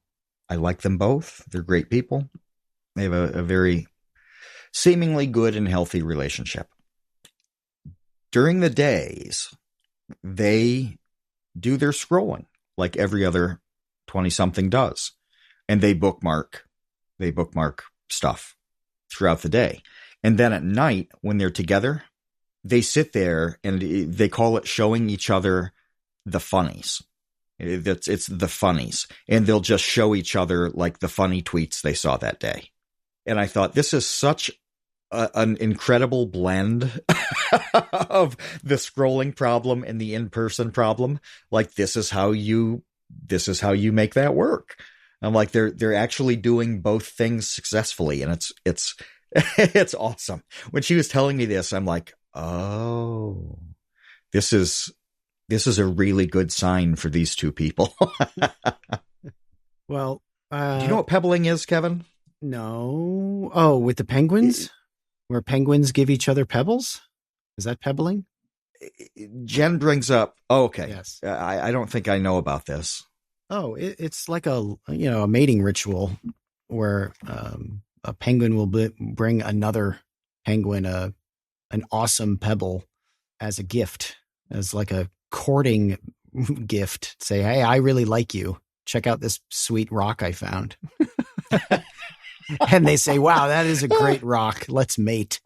like them both. They're great people. They have a very seemingly good and healthy relationship. During the days, they do their scrolling like every other 20-something does. And they bookmark stuff throughout the day. And then at night, when they're together, they sit there and they call it showing each other the funnies. It's the funnies. And they'll just show each other like the funny tweets they saw that day. And I thought, this is such an incredible blend of the scrolling problem and the in-person problem. Like, this is how you make that work. I'm like, they're actually doing both things successfully. And it's it's awesome. When she was telling me this, I'm like, oh, this is a really good sign for these two people. Well, do you know what pebbling is, Kevin? No. Oh, with the penguins? Where penguins give each other pebbles? Is that pebbling? Jen brings up, okay. Yes. I don't think I know about this. Oh, it's like a mating ritual where a penguin will bring another penguin an awesome pebble as a gift, as like a courting gift. Say, hey, I really like you. Check out this sweet rock I found. And they say, wow, that is a great rock. Let's mate.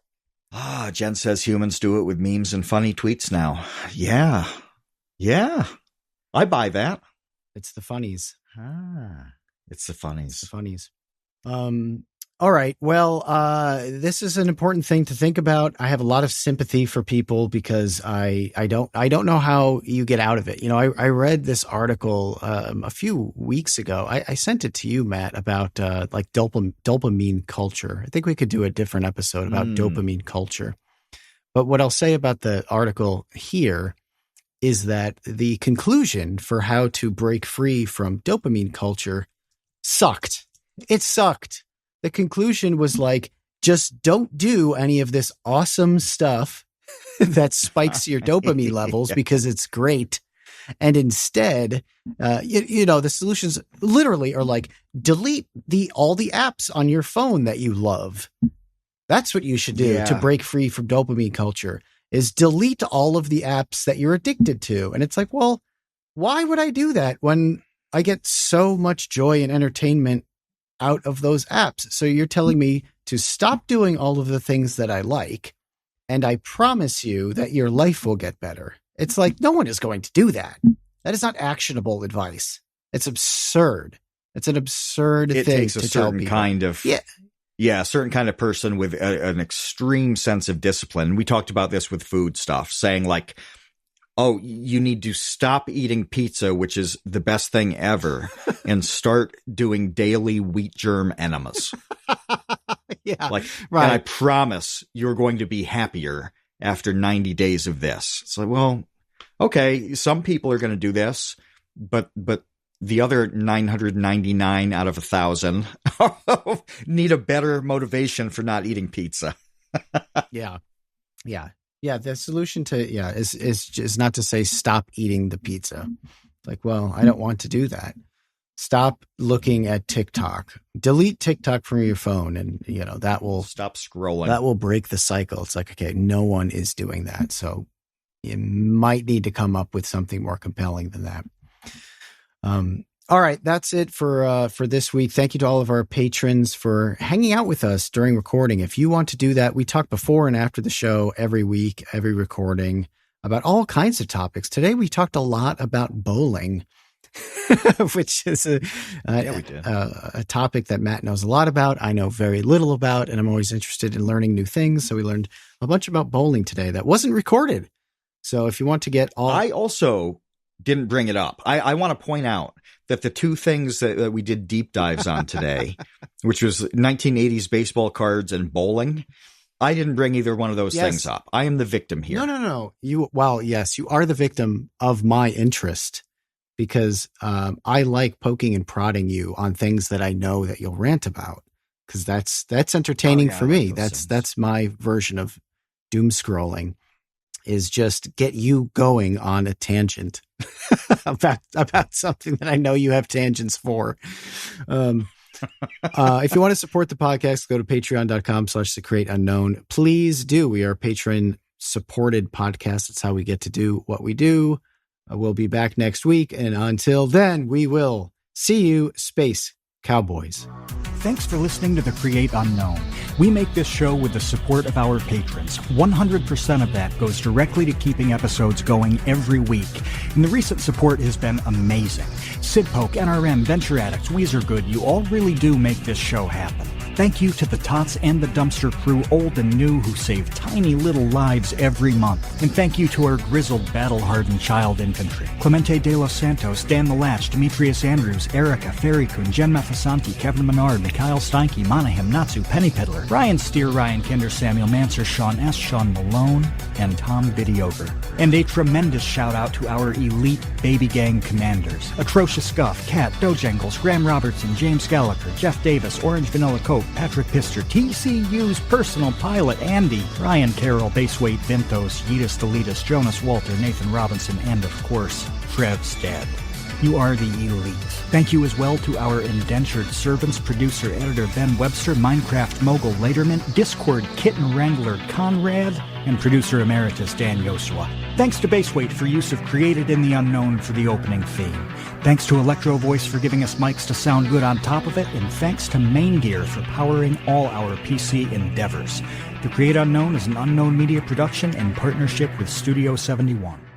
Jen says humans do it with memes and funny tweets now. Yeah. I buy that. It's the funnies. It's the funnies. It's the funnies. All right. Well, this is an important thing to think about. I have a lot of sympathy for people because I don't know how you get out of it. You know, I read this article a few weeks ago. I sent it to you, Matt, about like dopamine culture. I think we could do a different episode about dopamine culture. But what I'll say about the article here is that the conclusion for how to break free from dopamine culture sucked. It sucked. The conclusion was like, just don't do any of this awesome stuff that spikes your dopamine levels because it's great. And instead, the solutions literally are like, delete all the apps on your phone that you love. That's what you should do to break free from dopamine culture, is delete all of the apps that you're addicted to. And it's like, well, why would I do that when I get so much joy and entertainment out of those apps? So you're telling me to stop doing all of the things that I like, and I promise you that your life will get better. It's like, no one is going to do that. That is not actionable advice. It's absurd. It's an absurd thing to tell people. It takes a certain kind of... Yeah, a certain kind of person with an extreme sense of discipline. We talked about this with food stuff, saying like, oh, you need to stop eating pizza, which is the best thing ever, and start doing daily wheat germ enemas. Yeah, right. And I promise you're going to be happier after 90 days of this. It's like, well, okay, some people are going to do this, but the other 999 out of 1,000 need a better motivation for not eating pizza. Yeah. The solution to is not to say stop eating the pizza. Like, well, I don't want to do that. Stop looking at TikTok. Delete TikTok from your phone, and that will stop scrolling. That will break the cycle. It's like, okay, no one is doing that, so you might need to come up with something more compelling than that. All right, that's it for this week. Thank you to all of our patrons for hanging out with us during recording. If you want to do that, we talk before and after the show every week, every recording, about all kinds of topics. Today we talked a lot about bowling, which is a topic that Matt knows a lot about. I know very little about, and I'm always interested in learning new things. So we learned a bunch about bowling today that wasn't recorded. So if you want to get all... I also didn't bring it up. I want to point out that the two things that we did deep dives on today, which was 1980s baseball cards and bowling, I didn't bring either one of those things up. I am the victim here. No. You are the victim of my interest, because I like poking and prodding you on things that I know that you'll rant about, because that's entertaining for me. That's my version of doom scrolling, is just get you going on a tangent about something that I know you have tangents for. If you want to support the podcast, go to patreon.com/thecreateunknown. Please do. We are a patron supported podcast. That's how we get to do what we do. We'll be back next week. And until then, we will see you, Space Cowboys. Thanks for listening to The Create Unknown. We make this show with the support of our patrons. 100% of that goes directly to keeping episodes going every week. And the recent support has been amazing. Sidpoke, NRM, Venture Addicts, Weezer Good, you all really do make this show happen. Thank you to the Tots and the Dumpster crew, old and new, who save tiny little lives every month. And thank you to our grizzled, battle-hardened child infantry. Clemente de los Santos, Dan the Latch, Demetrius Andrews, Erica, Ferrycoon, Jen Mafasanti, Kevin Menard, Mikhail Steinke, Monahim, Natsu, Penny Piddler, Ryan Steer, Ryan Kinder, Samuel Manser, Sean S., Sean Malone, and Tom Videover. And a tremendous shout-out to our elite baby gang commanders: Atrocious Scuff, Kat, Dojangles, Graham Robertson, James Gallagher, Jeff Davis, Orange Vanilla Coke, Patrick Pister, TCU's personal pilot Andy, Ryan Carroll, Baseweight Vinthos, Yeetus Delitus, Jonas Walter, Nathan Robinson, and of course, Trev Stead. You are the elite. Thank you as well to our indentured servants, producer, editor Ben Webster, Minecraft mogul Laterman, Discord kitten wrangler Conrad, and producer emeritus Dan Yosua. Thanks to Baseweight for use of Created in the Unknown for the opening theme. Thanks to Electro Voice for giving us mics to sound good on top of it, and thanks to Main Gear for powering all our PC endeavors. The Create Unknown is an Unknown Media production in partnership with Studio 71.